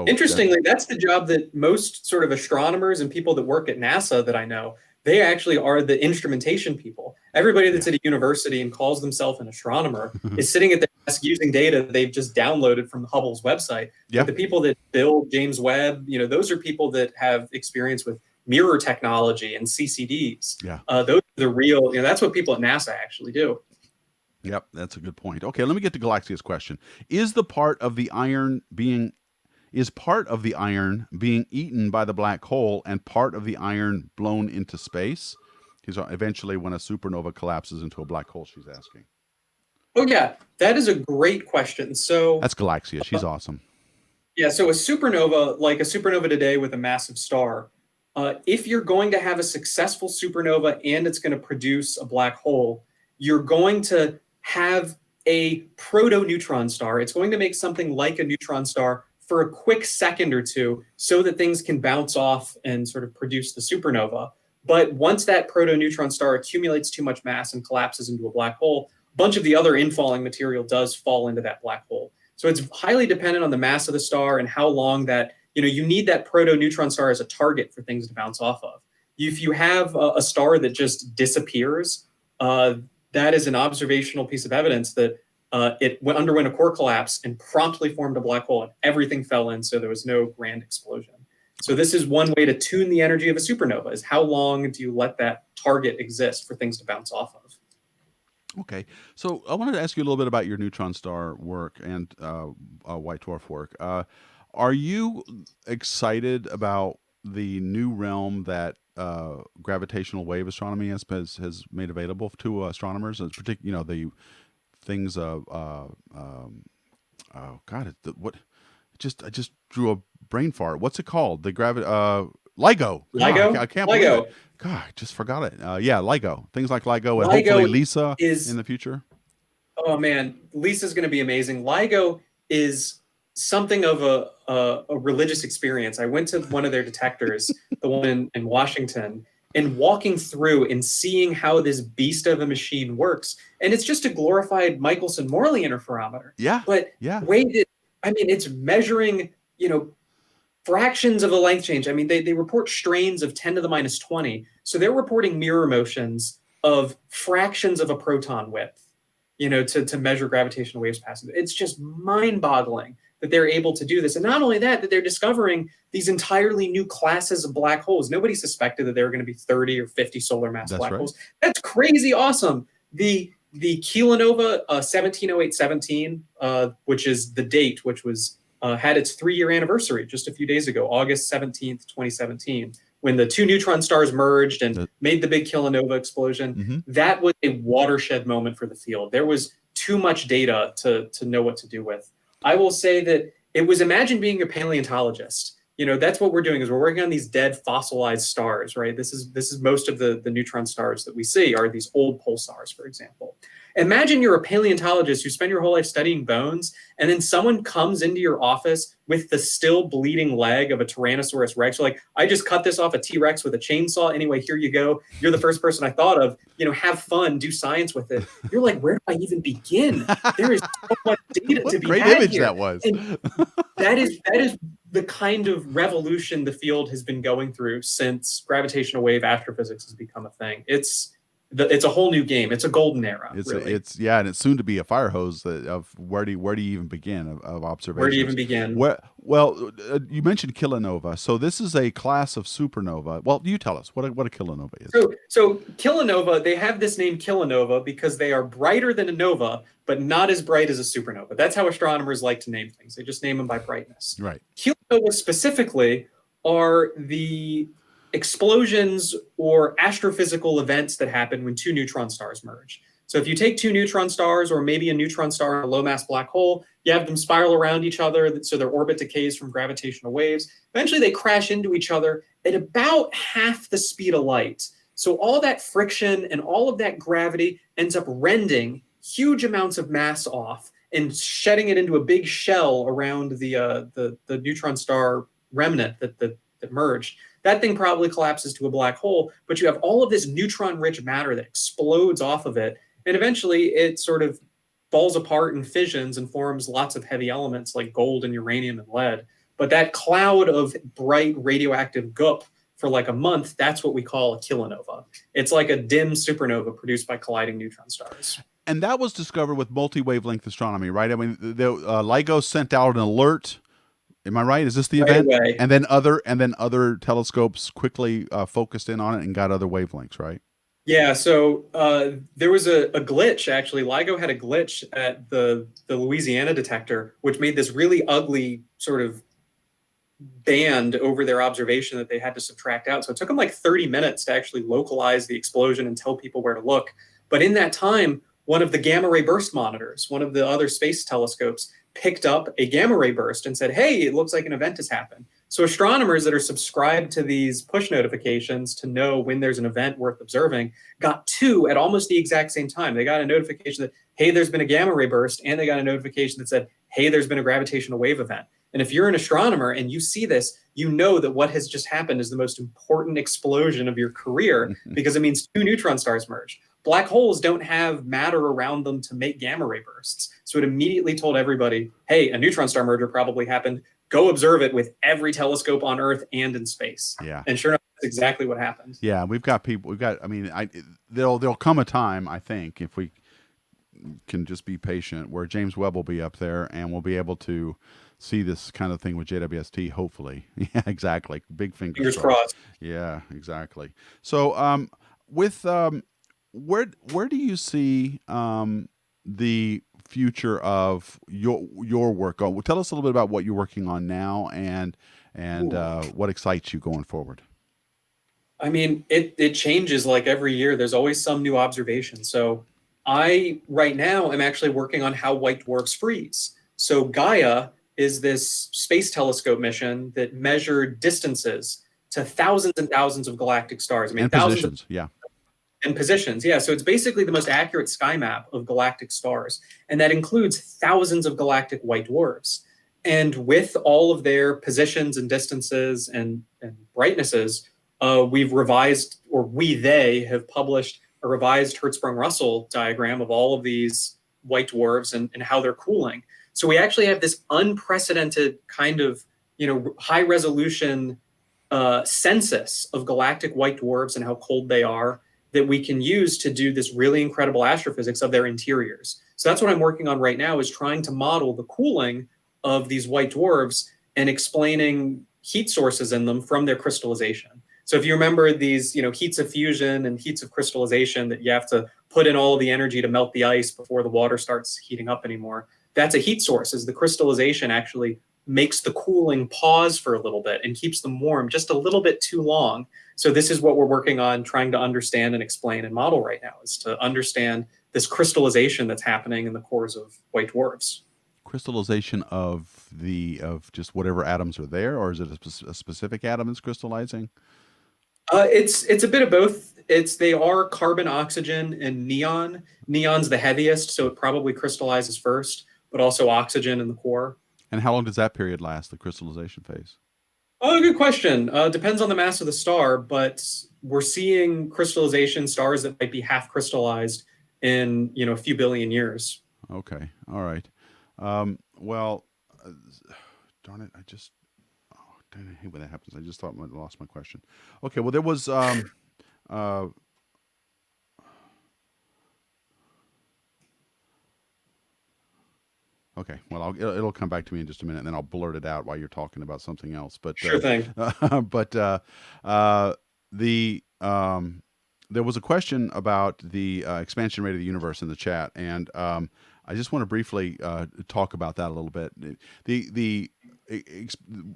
Interestingly, that's the job that most sort of astronomers and people that work at NASA that I know, they actually are the instrumentation people. Everybody that's
Yeah.
at a university and calls themselves an astronomer is sitting at their desk using data they've just downloaded from Hubble's website.
Yeah.
But the people that build James Webb, those are people that have experience with mirror technology and CCDs.
Yeah.
Those are the real, that's what people at NASA actually do.
Yep, that's a good point. Okay, let me get to Galaxia's question. Is the part of the iron being eaten by the black hole and part of the iron blown into space? Eventually when a supernova collapses into a black hole, she's asking.
Oh yeah, that is a great question. So
That's Galaxia. She's awesome.
yeah, so a supernova, like a supernova today with a massive star, if you're going to have a successful supernova and it's going to produce a black hole, you're going to have a proto-neutron star. It's going to make something like a neutron star for a quick second or two so that things can bounce off and sort of produce the supernova. But once that proto-neutron star accumulates too much mass and collapses into a black hole, a bunch of the other infalling material does fall into that black hole. So it's highly dependent on the mass of the star and how long that, you need that proto-neutron star as a target for things to bounce off of. If you have a star that just disappears, that is an observational piece of evidence that it underwent a core collapse and promptly formed a black hole and everything fell in, so there was no grand explosion. So this is one way to tune the energy of a supernova, is how long do you let that target exist for things to bounce off of?
Okay, so I wanted to ask you a little bit about your neutron star work and white dwarf work. Are you excited about the new realm that gravitational wave astronomy has made available to astronomers? Particularly, the things. Oh God, what? I just drew a brain fart. What's it called? The LIGO. God,
LIGO?
I can't believe
LIGO.
it. God, I just forgot it. Yeah, LIGO. Things like LIGO and hopefully
LIGO
Lisa
is,
in the future.
oh man, Lisa's going to be amazing. LIGO is something of a religious experience. I went to one of their detectors, the one in Washington, and walking through and seeing how this beast of a machine works. And it's just a glorified Michelson-Morley interferometer.
Yeah,
But
yeah.
the way that, it's measuring, fractions of a length change. I mean, they report strains of 10 to the minus 20. So they're reporting mirror motions of fractions of a proton width, to measure gravitational waves passing. It's just mind-boggling that they're able to do this. And not only that they're discovering these entirely new classes of black holes. Nobody suspected that there were going to be 30 or 50 solar mass black holes. That's crazy awesome. The Kilonova 170817, which is the date, which was had its 3-year anniversary just a few days ago, August 17th, 2017, when the two neutron stars merged and made the big Kilonova explosion.
Mm-hmm.
That was a watershed moment for the field. There was too much data to know what to do with. I will say that it was, imagine being a paleontologist. That's what we're doing, is we're working on these dead fossilized stars, right? This is most of the neutron stars that we see are these old pulsars, for example. Imagine you're a paleontologist who spent your whole life studying bones, and then someone comes into your office with the still bleeding leg of a Tyrannosaurus Rex. You're like, I just cut this off a T-Rex with a chainsaw. Anyway, here you go. You're the first person I thought of. Have fun, do science with it. You're like, where do I even begin? There is so much data to be
Great
had
image
here.
that was.
And that is the kind of revolution the field has been going through since gravitational wave astrophysics has become a thing. It's it's a whole new game. It's a golden era, really.
It's yeah, and it's soon to be a fire hose of where do you even begin of
Where do you even
observations?
begin?
Well, you mentioned Kilonova, so this is a class of supernova. Well, you tell us what a Kilonova is.
So Kilonova, they have this name Kilonova because they are brighter than a nova, but not as bright as a supernova. That's how astronomers like to name things. They just name them by brightness.
Right.
Kilonova specifically are the explosions or astrophysical events that happen when two neutron stars merge. So if you take two neutron stars or maybe a neutron star and a low mass black hole, you have them spiral around each other so their orbit decays from gravitational waves. Eventually they crash into each other at about half the speed of light. So all that friction and all of that gravity ends up rending huge amounts of mass off and shedding it into a big shell around the neutron star remnant that merged. That thing probably collapses to a black hole, but you have all of this neutron-rich matter that explodes off of it, and eventually it sort of falls apart and fissions and forms lots of heavy elements like gold and uranium and lead. But that cloud of bright radioactive goop for like a month, that's what we call a kilonova. It's like a dim supernova produced by colliding neutron stars.
And that was discovered with multi-wavelength astronomy, right? I mean, LIGO sent out an alert. Am I right? Is this the
Right
event?
away.
And then other telescopes quickly focused in on it and got other wavelengths, right?
Yeah, so there was a glitch actually. LIGO had a glitch at the Louisiana detector, which made this really ugly sort of band over their observation that they had to subtract out. So it took them like 30 minutes to actually localize the explosion and tell people where to look. But in that time, one of the gamma ray burst monitors, one of the other space telescopes, picked up a gamma ray burst and said, hey, it looks like an event has happened. So astronomers that are subscribed to these push notifications to know when there's an event worth observing got two at almost the exact same time. They got a notification that, hey, there's been a gamma ray burst, and they got a notification that said, hey, there's been a gravitational wave event. And if you're an astronomer and you see this, you know that what has just happened is the most important explosion of your career because it means two neutron stars merged. Black holes don't have matter around them to make gamma ray bursts. So it immediately told everybody, hey, a neutron star merger probably happened. Go observe it with every telescope on Earth and in space.
Yeah.
And sure enough, that's exactly what happened.
Yeah, we've got people. We've got. I mean, there'll come a time. I think if we can just be patient, where James Webb will be up there and we'll be able to see this kind of thing with JWST. Hopefully, yeah, exactly. Big
Fingers
crossed.
crossed.
Yeah, exactly. So, with where do you see the future of your work? Oh, tell us a little bit about what you're working on now and what excites you going forward.
I mean, it changes like every year. There's always some new observation. So I right now am actually working on how white dwarfs freeze. So Gaia is this space telescope mission that measured distances to thousands and thousands of galactic stars. I mean,
And
thousands of
positions, yeah.
and positions. Yeah, so it's basically the most accurate sky map of galactic stars, and that includes thousands of galactic white dwarfs. And with all of their positions and distances and brightnesses, we've revised, or they have published a revised Hertzsprung-Russell diagram of all of these white dwarfs and how they're cooling. So we actually have this unprecedented kind of, high resolution census of galactic white dwarfs and how cold they are that we can use to do this really incredible astrophysics of their interiors. So that's what I'm working on right now, is trying to model the cooling of these white dwarfs and explaining heat sources in them from their crystallization. So if you remember these, heats of fusion and heats of crystallization that you have to put in all of the energy to melt the ice before the water starts heating up anymore, that's a heat source. Is the crystallization actually makes the cooling pause for a little bit and keeps them warm just a little bit too long. So this is what we're working on, trying to understand and explain and model right now, is to understand this crystallization that's happening in the cores of white dwarfs.
Crystallization of just whatever atoms are there, or is it a specific atom that's crystallizing?
It's a bit of both. They are carbon, oxygen, and neon. Neon's the heaviest, so it probably crystallizes first, but also oxygen in the core.
And how long does that period last, the crystallization phase?
Oh, good question. Depends on the mass of the star, but we're seeing crystallization stars that might be half crystallized in a few billion years.
Okay, all right. Well, darn it, I just dang, I hate when that happens. I just thought I lost my question. Okay, well there was uh, Okay. Well, it'll come back to me in just a minute, and then I'll blurt it out while you're talking about something else.
Sure thing.
But the there was a question about the expansion rate of the universe in the chat, and I just want to briefly talk about that a little bit. The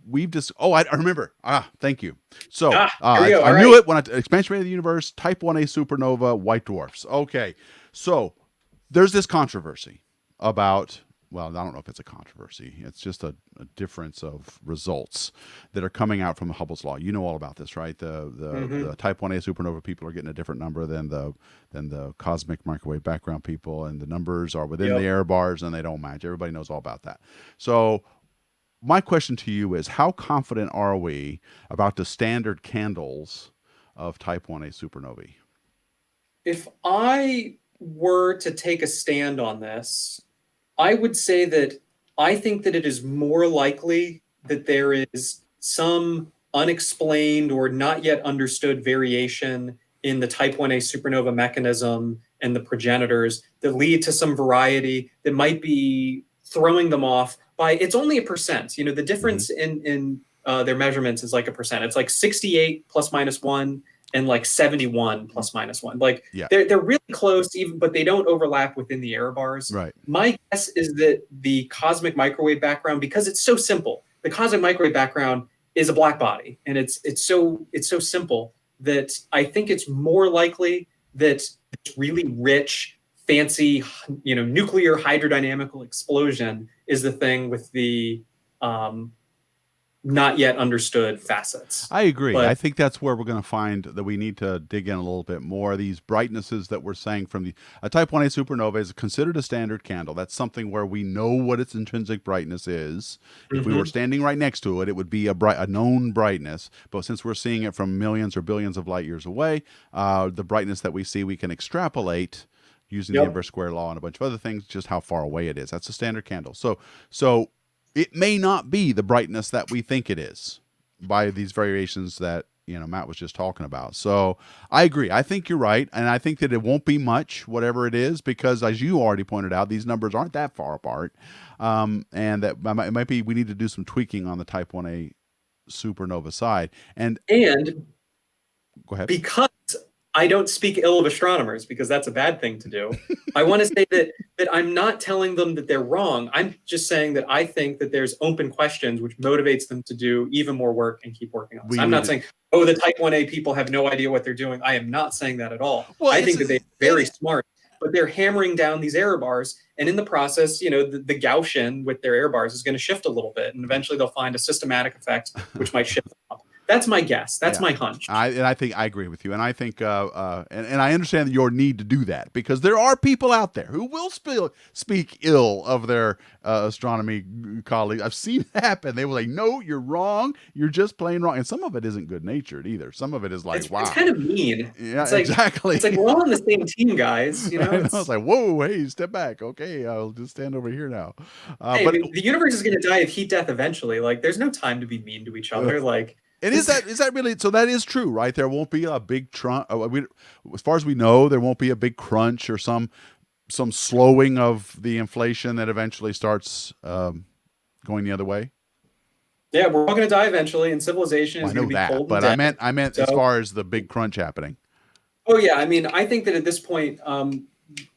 we've just I remember. Thank you. So
Here we go.
I
All
knew
right.
it when expansion rate of the universe, Type 1a supernova, white dwarfs. Okay, so there's this controversy about, well, I don't know if it's a controversy. It's just a difference of results that are coming out from Hubble's law. You know all about this, right? The Type 1a supernova people are getting a different number than the cosmic microwave background people, and the numbers are within the error bars and they don't match. Everybody knows all about that. So my question to you is, how confident are we about the standard candles of Type 1a supernovae?
If I were to take a stand on this, I would say that I think that it is more likely that there is some unexplained or not yet understood variation in the Type 1a supernova mechanism and the progenitors that lead to some variety that might be throwing them off by, it's only a percent. The difference in their measurements is like a percent. It's like 68 plus minus 1 and like 71 plus minus 1. Like they're really close, even, but they don't overlap within the error bars.
Right.
My guess is that the cosmic microwave background, because it's so simple, the cosmic microwave background is a black body, and it's so simple that I think it's more likely that this really rich, fancy, nuclear hydrodynamical explosion is the thing with the not yet understood facets.
I agree.
But
I think that's where we're going to find that we need to dig in a little bit more. These brightnesses that we're saying from a Type 1a supernova is considered a standard candle. That's something where we know what its intrinsic brightness is. If we were standing right next to it, it would be a known brightness. But since we're seeing it from millions or billions of light years away, the brightness that we see, we can extrapolate using the inverse square law and a bunch of other things, just how far away it is. That's a standard candle. So it may not be the brightness that we think it is by these variations that Matt was just talking about. So I agree. I think you're right, and I think that it won't be much, whatever it is, because as you already pointed out, these numbers aren't that far apart, and that it might be we need to do some tweaking on the Type 1a supernova side. And go ahead.
Because I don't speak ill of astronomers, because that's a bad thing to do, I want to say that I'm not telling them that they're wrong. I'm just saying that I think that there's open questions which motivates them to do even more work and keep working on this. I'm not saying, the Type 1a people have no idea what they're doing. I am not saying that at all. Well, I think that they're very smart, but they're hammering down these error bars. And in the process, the Gaussian with their error bars is going to shift a little bit. And eventually they'll find a systematic effect which might shift them up. That's my guess. That's my hunch.
I think I agree with you, and I think and I understand your need to do that, because there are people out there who will speak ill of their astronomy colleagues. I've seen it happen. They will say, "No, you're wrong. You're just plain wrong." And some of it isn't good natured either. Some of it is like, "Wow,
it's kind of mean."
Yeah,
it's like,
exactly.
It's like we're all on the same team, guys.
It's like, whoa, hey, step back. Okay, I'll just stand over here now.
Hey, but the universe is going to die of heat death eventually. Like, there's no time to be mean to each other. Like.
And is that really, so that is true, right? There won't be a big as far as we know, there won't be a big crunch or some slowing of the inflation that eventually starts going the other way.
Yeah, we're all going to die eventually, and civilization is going to be cold.
But I meant as far as the big crunch happening.
Oh yeah, I mean, I think that at this point,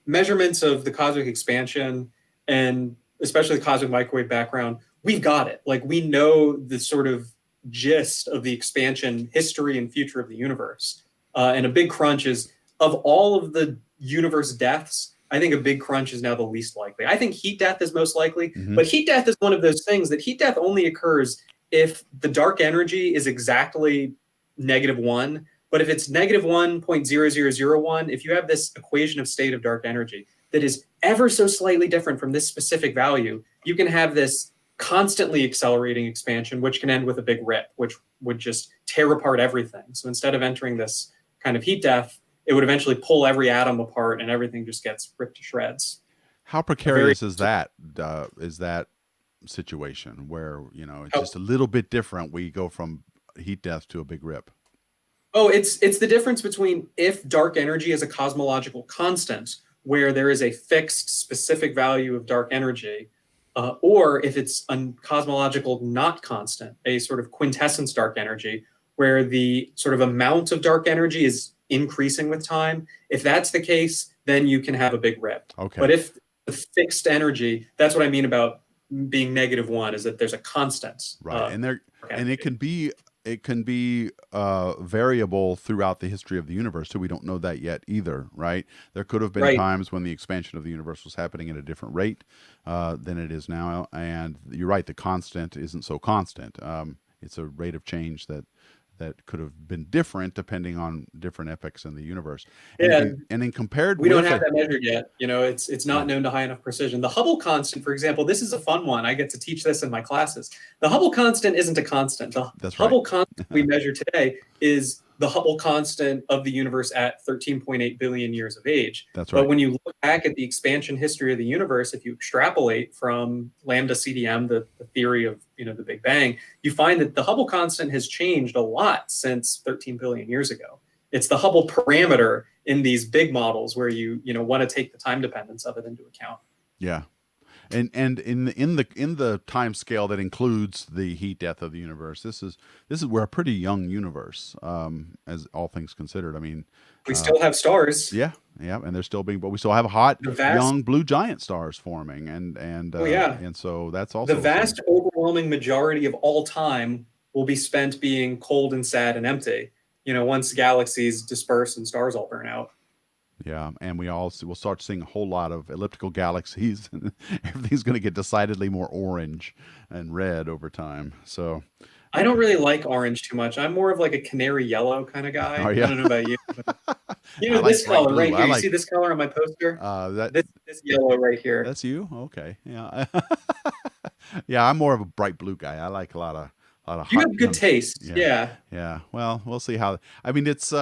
measurements of the cosmic expansion and especially the cosmic microwave background, we've got it. Like, we know the sort of gist of the expansion history and future of the universe. And a big crunch is, of all of the universe deaths, I think a big crunch is now the least likely. I think heat death is most likely, but heat death is one of those things that heat death only occurs if the dark energy is exactly -1. But if it's -1.0001, if you have this equation of state of dark energy that is ever so slightly different from this specific value, you can have this constantly accelerating expansion, which can end with a big rip, which would just tear apart everything. So instead of entering this kind of heat death, it would eventually pull every atom apart and everything just gets ripped to shreds.
How precarious is that situation where, it's just a little bit different? We go from heat death to a big rip.
Oh, it's the difference between if dark energy is a cosmological constant, where there is a fixed specific value of dark energy, or if it's a cosmological not constant, a sort of quintessence dark energy, where the sort of amount of dark energy is increasing with time. If that's the case, then you can have a big rip.
Okay.
But if the fixed energy, that's what I mean about being -1, is that there's a constant.
Right. And
Energy.
it can be variable throughout the history of the universe, so we don't know that yet either, right? There could have been
Right.
times when the expansion of the universe was happening at a different rate than it is now, and you're right, the constant isn't so constant. It's a rate of change that could have been different depending on different epochs in the universe.
Yeah,
And then compared
we don't
with
have
it,
that measured yet. It's
yeah,
not known to high enough precision. The Hubble constant, for example, this is a fun one. I get to teach this in my classes. The Hubble constant isn't a constant. The
that's right.
Hubble constant we measure today is the Hubble constant of the universe at 13.8 billion years of age.
That's
But
right.
when you look back at the expansion history of the universe, if you extrapolate from lambda CDM, the theory of the Big Bang, you find that the Hubble constant has changed a lot since 13 billion years ago. It's the Hubble parameter in these big models where you want to take the time dependence of it into account.
Yeah. And in the time scale that includes the heat death of the universe, this is we're a pretty young universe, as all things considered. I mean,
We still have stars.
yeah, yeah, and they're still being, but we still have hot
The vast,
young blue giant stars forming,
oh yeah,
and so that's
the
also a thing.
vast overwhelming majority of all time will be spent being cold and sad and empty. Once galaxies disperse and stars all burn out.
Yeah, and we'll start seeing a whole lot of elliptical galaxies, and everything's going to get decidedly more orange and red over time. So,
I don't really like orange too much. I'm more of like a canary yellow kind of
oh
guy. I
yeah,
don't know about you. But
I like
this
bright
color
blue.
right
I
here. You
like
see this color on my poster?
that.
This yellow right here.
That's you? Okay. Yeah. Yeah, I'm more of a bright blue guy. I like a lot of
You
hot
have good
young.
taste.
Yeah.
Yeah.
Yeah. Well, we'll see how. I mean, it's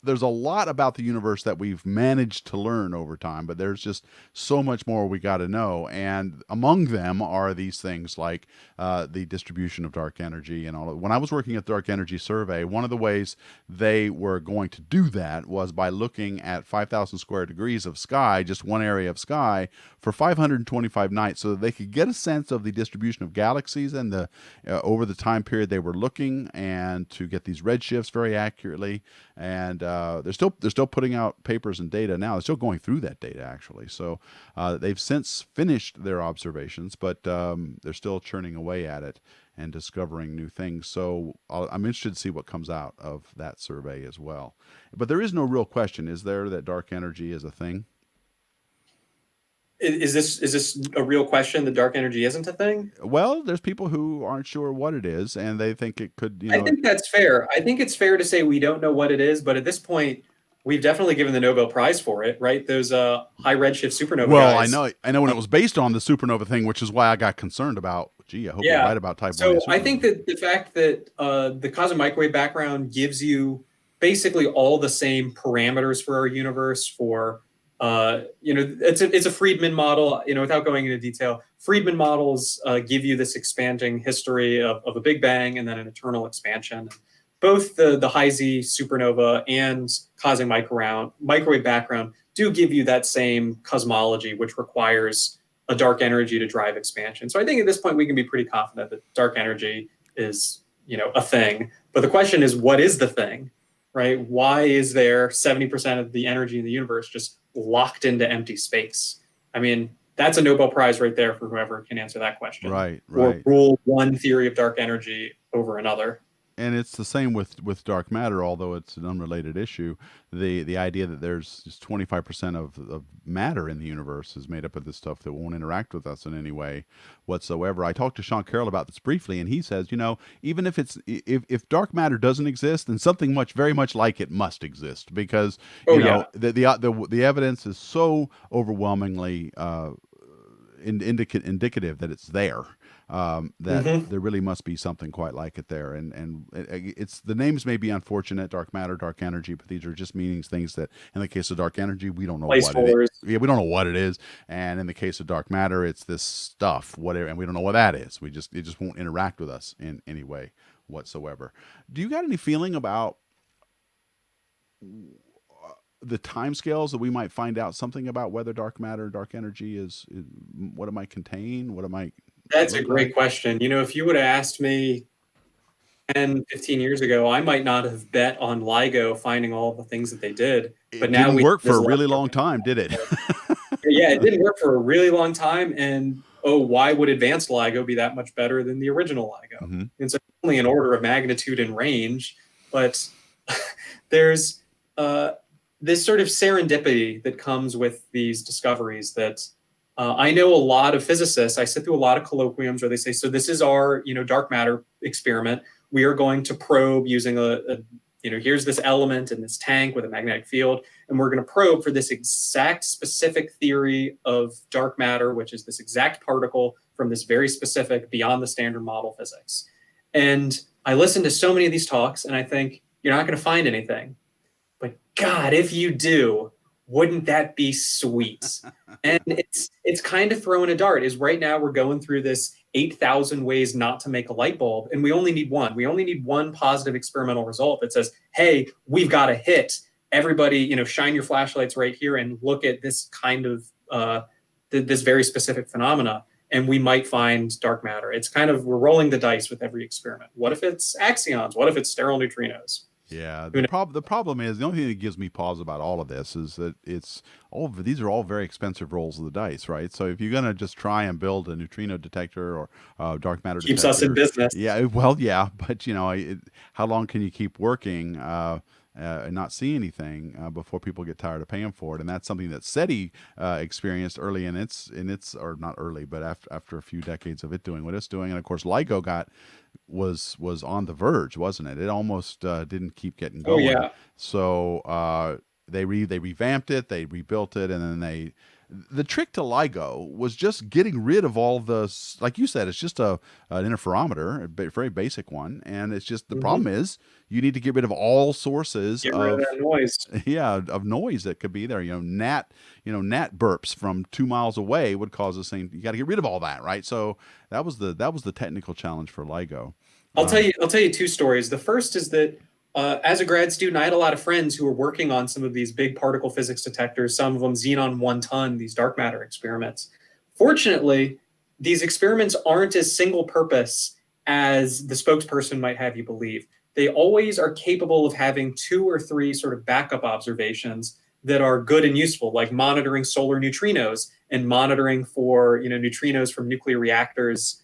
there's a lot about the universe that we've managed to learn over time, but there's just so much more we got to know. And among them are these things like the distribution of dark energy and all. When I was working at Dark Energy Survey, one of the ways they were going to do that was by looking at 5,000 square degrees of sky, just one area of sky, for 525 nights, so that they could get a sense of the distribution of galaxies and the over the time period they were looking, and to get these redshifts very accurately. And they're still putting out papers and data now. They're still going through that data actually. So they've since finished their observations, but they're still churning away at it and discovering new things. So I'm interested to see what comes out of that survey as well. But there is no real question, is there, that dark energy is a thing?
Is this a real question that dark energy isn't a thing?
Well, there's people who aren't sure what it is, and they think it could,
I think that's fair. I think it's fair to say we don't know what it is, but at this point, we've definitely given the Nobel Prize for it, right? Those high redshift supernova
Well,
guys.
I know when it was based on the supernova thing, which is why I got concerned about. Gee, I hope we're
Yeah.
right about type 1A
So I think
supernova.
that the fact that the cosmic microwave background gives you basically all the same parameters for our universe. It's a Friedman model. Without going into detail, Friedman models give you this expanding history of a Big Bang and then an eternal expansion. Both the high Z supernova and cosmic microwave background do give you that same cosmology, which requires a dark energy to drive expansion. So I think at this point we can be pretty confident that dark energy is, a thing. But the question is, what is the thing, right? Why is there 70% of the energy in the universe just locked into empty space? I mean, that's a Nobel Prize right there for whoever can answer that question,
Right,
or
right.
rule one theory of dark energy over another.
And it's the same with dark matter, although it's an unrelated issue. The idea that there's just 25% of matter in the universe is made up of this stuff that won't interact with us in any way whatsoever. I talked to Sean Carroll about this briefly, and he says, even if dark matter doesn't exist, then something very much like it must exist, because
Oh yeah.
the evidence is so overwhelmingly indicative that it's there, that
Mm-hmm.
there really must be something quite like it there. And it's, the names may be unfortunate, dark matter, dark energy, but these are just meanings, things that in the case of dark energy we don't know what it is.
Placeholders.
Yeah, we don't know what it is, and in the case of dark matter, it's this stuff, whatever, and we don't know what that is. It just won't interact with us in any way whatsoever. Do you got any feeling about the timescales that we might find out something about whether dark matter, dark energy is what it might contain, what it might
That's a
look
great
like?
question. If you would have asked me 10, 15 years ago, I might not have bet on LIGO finding all the things that they did. But
It
now
didn't
we
work
have
for
this
a really
LIGO.
long time, did it?
Yeah, it didn't work for a really long time. And why would advanced LIGO be that much better than the original LIGO?
Hmm.
And so only an order of magnitude in range, but there's uh, this sort of serendipity that comes with these discoveries that I know a lot of physicists. I sit through a lot of colloquiums where they say, so this is our dark matter experiment. We are going to probe using here's this element in this tank with a magnetic field, and we're going to probe for this exact specific theory of dark matter, which is this exact particle from this very specific beyond the standard model physics. And I listen to so many of these talks and I think, you're not going to find anything. But God, if you do, wouldn't that be sweet? And it's kind of throwing a dart. Is right now we're going through this 8,000 ways not to make a light bulb, and we only need one. We only need one positive experimental result that says, "Hey, we've got a hit. Everybody, shine your flashlights right here and look at this kind of this very specific phenomena." And we might find dark matter. It's kind of we're rolling the dice with every experiment. What if it's axions? What if it's sterile neutrinos?
Yeah,
Who knows?
the problem is the only thing that gives me pause about all of this is that these are all very expensive rolls of the dice, right? So if you're gonna just try and build a neutrino detector or dark matter
Keeps us in
detector,
business.
yeah, well, yeah, but how long can you keep working and not see anything before people get tired of paying for it? And that's something that SETI experienced early in its or not early, but after a few decades of it doing what it's doing, and of course LIGO was on the verge, wasn't it? It almost didn't keep getting
Oh
going.
yeah.
So they revamped it, they rebuilt it, and then the trick to LIGO was just getting rid of all the, like you said, it's just an interferometer, a very basic one, and it's just the problem is you need to get rid of all sources
Get rid of
of
that noise.
yeah, of noise that could be there. Gnat burps from 2 miles away would cause this thing. You got to get rid of all that, right? So that was the technical challenge for LIGO.
I'll tell you two stories. The first is that as a grad student, I had a lot of friends who were working on some of these big particle physics detectors, some of them xenon 1 ton, these dark matter experiments. Fortunately, these experiments aren't as single purpose as the spokesperson might have you believe. They always are capable of having 2 or 3 sort of backup observations that are good and useful, like monitoring solar neutrinos and monitoring for neutrinos from nuclear reactors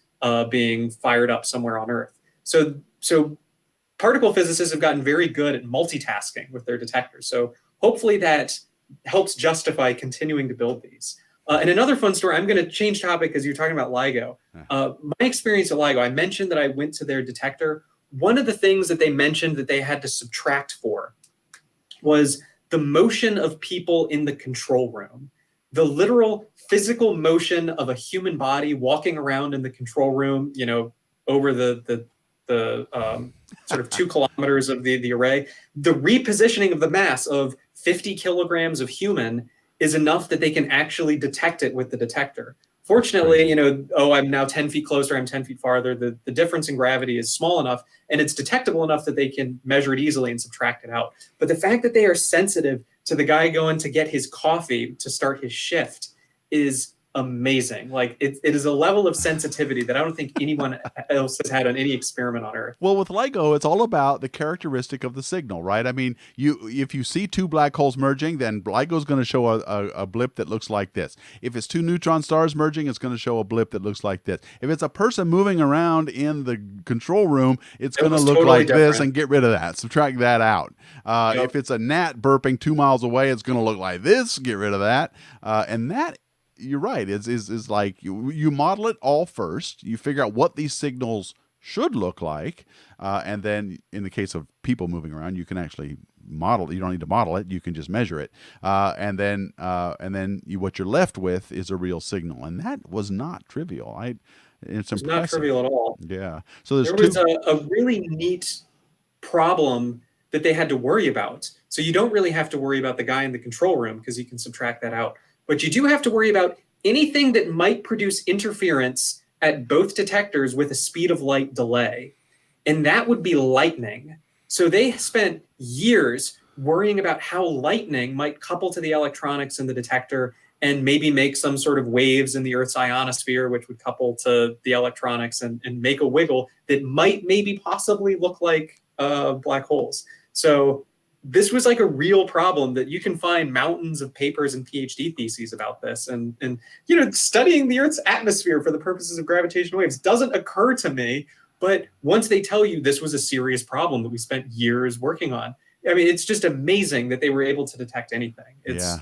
being fired up somewhere on Earth. So particle physicists have gotten very good at multitasking with their detectors. So hopefully that helps justify continuing to build these. And another fun story, I'm going to change topic because you're talking about LIGO. My experience at LIGO, I mentioned that I went to their detector. One of the things that they mentioned that they had to subtract for was the motion of people in the control room. The literal physical motion of a human body walking around in the control room, over the sort of 2 kilometers of the array. The repositioning of the mass of 50 kilograms of human is enough that they can actually detect it with the detector. Fortunately, I'm now 10 feet closer, I'm 10 feet farther. The difference in gravity is small enough and it's detectable enough that they can measure it easily and subtract it out. But the fact that they are sensitive to the guy going to get his coffee to start his shift is amazing. Like it is a level of sensitivity that I don't think anyone else has had on any experiment on Earth.
Well, with LIGO, it's all about the characteristic of the signal, right? I mean, if you see 2 black holes merging, then LIGO is going to show a blip that looks like this. If it's 2 neutron stars merging, it's going to show a blip that looks like this. If it's a person moving around in the control room, it's going to look
totally
like this,
different.
and get rid of that. Subtract that out.
Yep.
If it's a gnat burping 2 miles away, it's going to look like this. Get rid of that. And that, you're right, is like you model it all first. You figure out what these signals should look like, and then in the case of people moving around, you can actually model. You don't need to model it; you can just measure it, and then what you're left with is a real signal, and that was not trivial. It's
It's
impressive.
not trivial at all.
Yeah. So
There was a really neat problem that they had to worry about. So you don't really have to worry about the guy in the control room because you can subtract that out. But you do have to worry about anything that might produce interference at both detectors with a speed of light delay. And that would be lightning. So they spent years worrying about how lightning might couple to the electronics in the detector and maybe make some sort of waves in the Earth's ionosphere, which would couple to the electronics and make a wiggle that might maybe possibly look like black holes. So this was like a real problem that you can find mountains of papers and PhD theses about this. And studying the Earth's atmosphere for the purposes of gravitational waves doesn't occur to me. But once they tell you this was a serious problem that we spent years working on, I mean, it's just amazing that they were able to detect anything. It's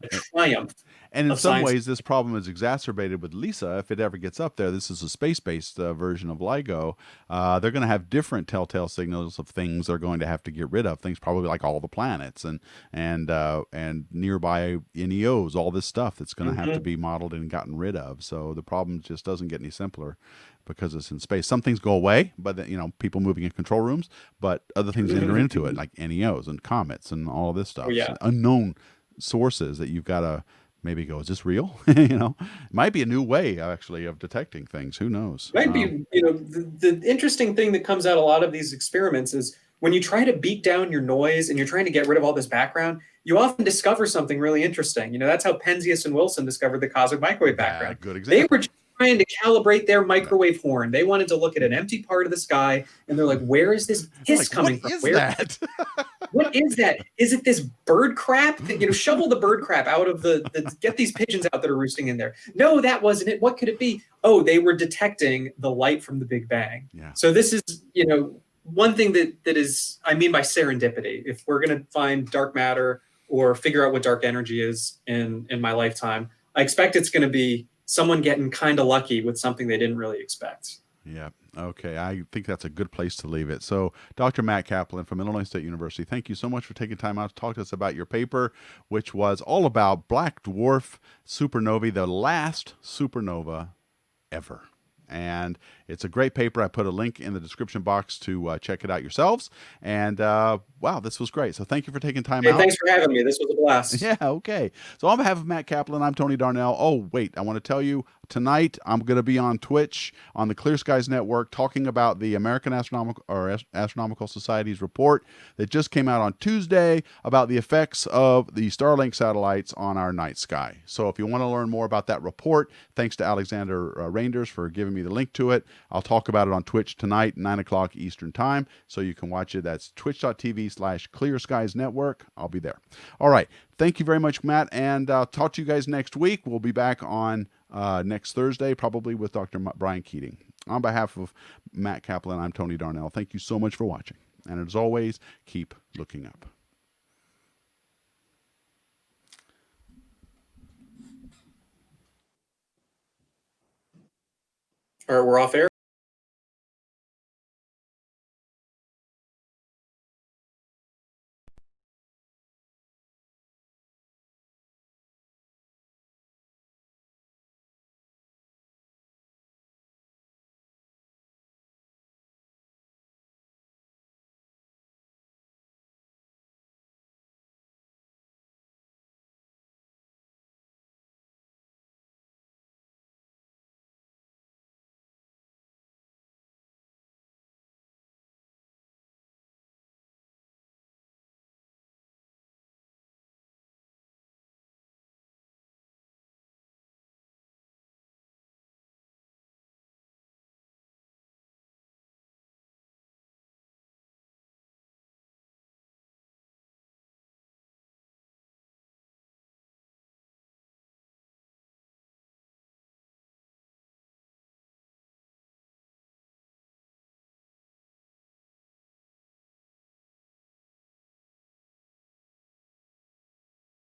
a triumph.
And in
Of
some
science.
ways, this problem is exacerbated with LISA. If it ever gets up there, this is a space-based version of LIGO. They're going to have different telltale signals of things they're going to have to get rid of. Things probably like all the planets and nearby NEOs, all this stuff that's going to have to be modeled and gotten rid of. So the problem just doesn't get any simpler because it's in space. Some things go away, but people moving in control rooms, but other things enter into it, like NEOs and comets and all this stuff.
Oh, yeah.
So unknown sources that you've got to maybe go, is this real? It might be a new way actually of detecting things. Who knows?
Might be, the interesting thing that comes out of a lot of these experiments is when you try to beat down your noise and you're trying to get rid of all this background, you often discover something really interesting. That's how Penzias and Wilson discovered the cosmic microwave background.
Good example.
They were just trying to calibrate their microwave horn. They wanted to look at an empty part of the sky, and they're like, where is this hiss coming from?
What is that?
What is that? Is it this bird crap? Shovel the bird crap out of get these pigeons out that are roosting in there. No, that wasn't it. What could it be? Oh, they were detecting the light from the Big Bang.
Yeah.
So this is, one thing that is, I mean by serendipity. If we're going to find dark matter or figure out what dark energy is in my lifetime, I expect it's going to be someone getting kind of lucky with something they didn't really expect.
Yeah. Okay. I think that's a good place to leave it. So, Dr. Matt Caplan from Illinois State University, thank you so much for taking time out to talk to us about your paper, which was all about black dwarf supernovae, the last supernova ever. And it's a great paper. I put a link in the description box to check it out yourselves. And wow, this was great. So thank you for taking time out.
Thanks for having me. This was a blast.
Yeah, okay. So on behalf of Matt Caplan, I'm Tony Darnell. Oh, wait, I want to tell you, tonight I'm going to be on Twitch on the Clear Skies Network talking about the American Astronomical Society's report that just came out on Tuesday about the effects of the Starlink satellites on our night sky. So if you want to learn more about that report, thanks to Alexander Reinders for giving me the link to it. I'll talk about it on Twitch tonight, 9 o'clock Eastern Time, so you can watch it. That's twitch.tv/Clear Skies Network. I'll be there. All right. Thank you very much, Matt, and I'll talk to you guys next week. We'll be back on next Thursday, probably with Dr. Brian Keating. On behalf of Matt Caplan, I'm Tony Darnell. Thank you so much for watching. And as always, keep looking up.
All right, we're off air.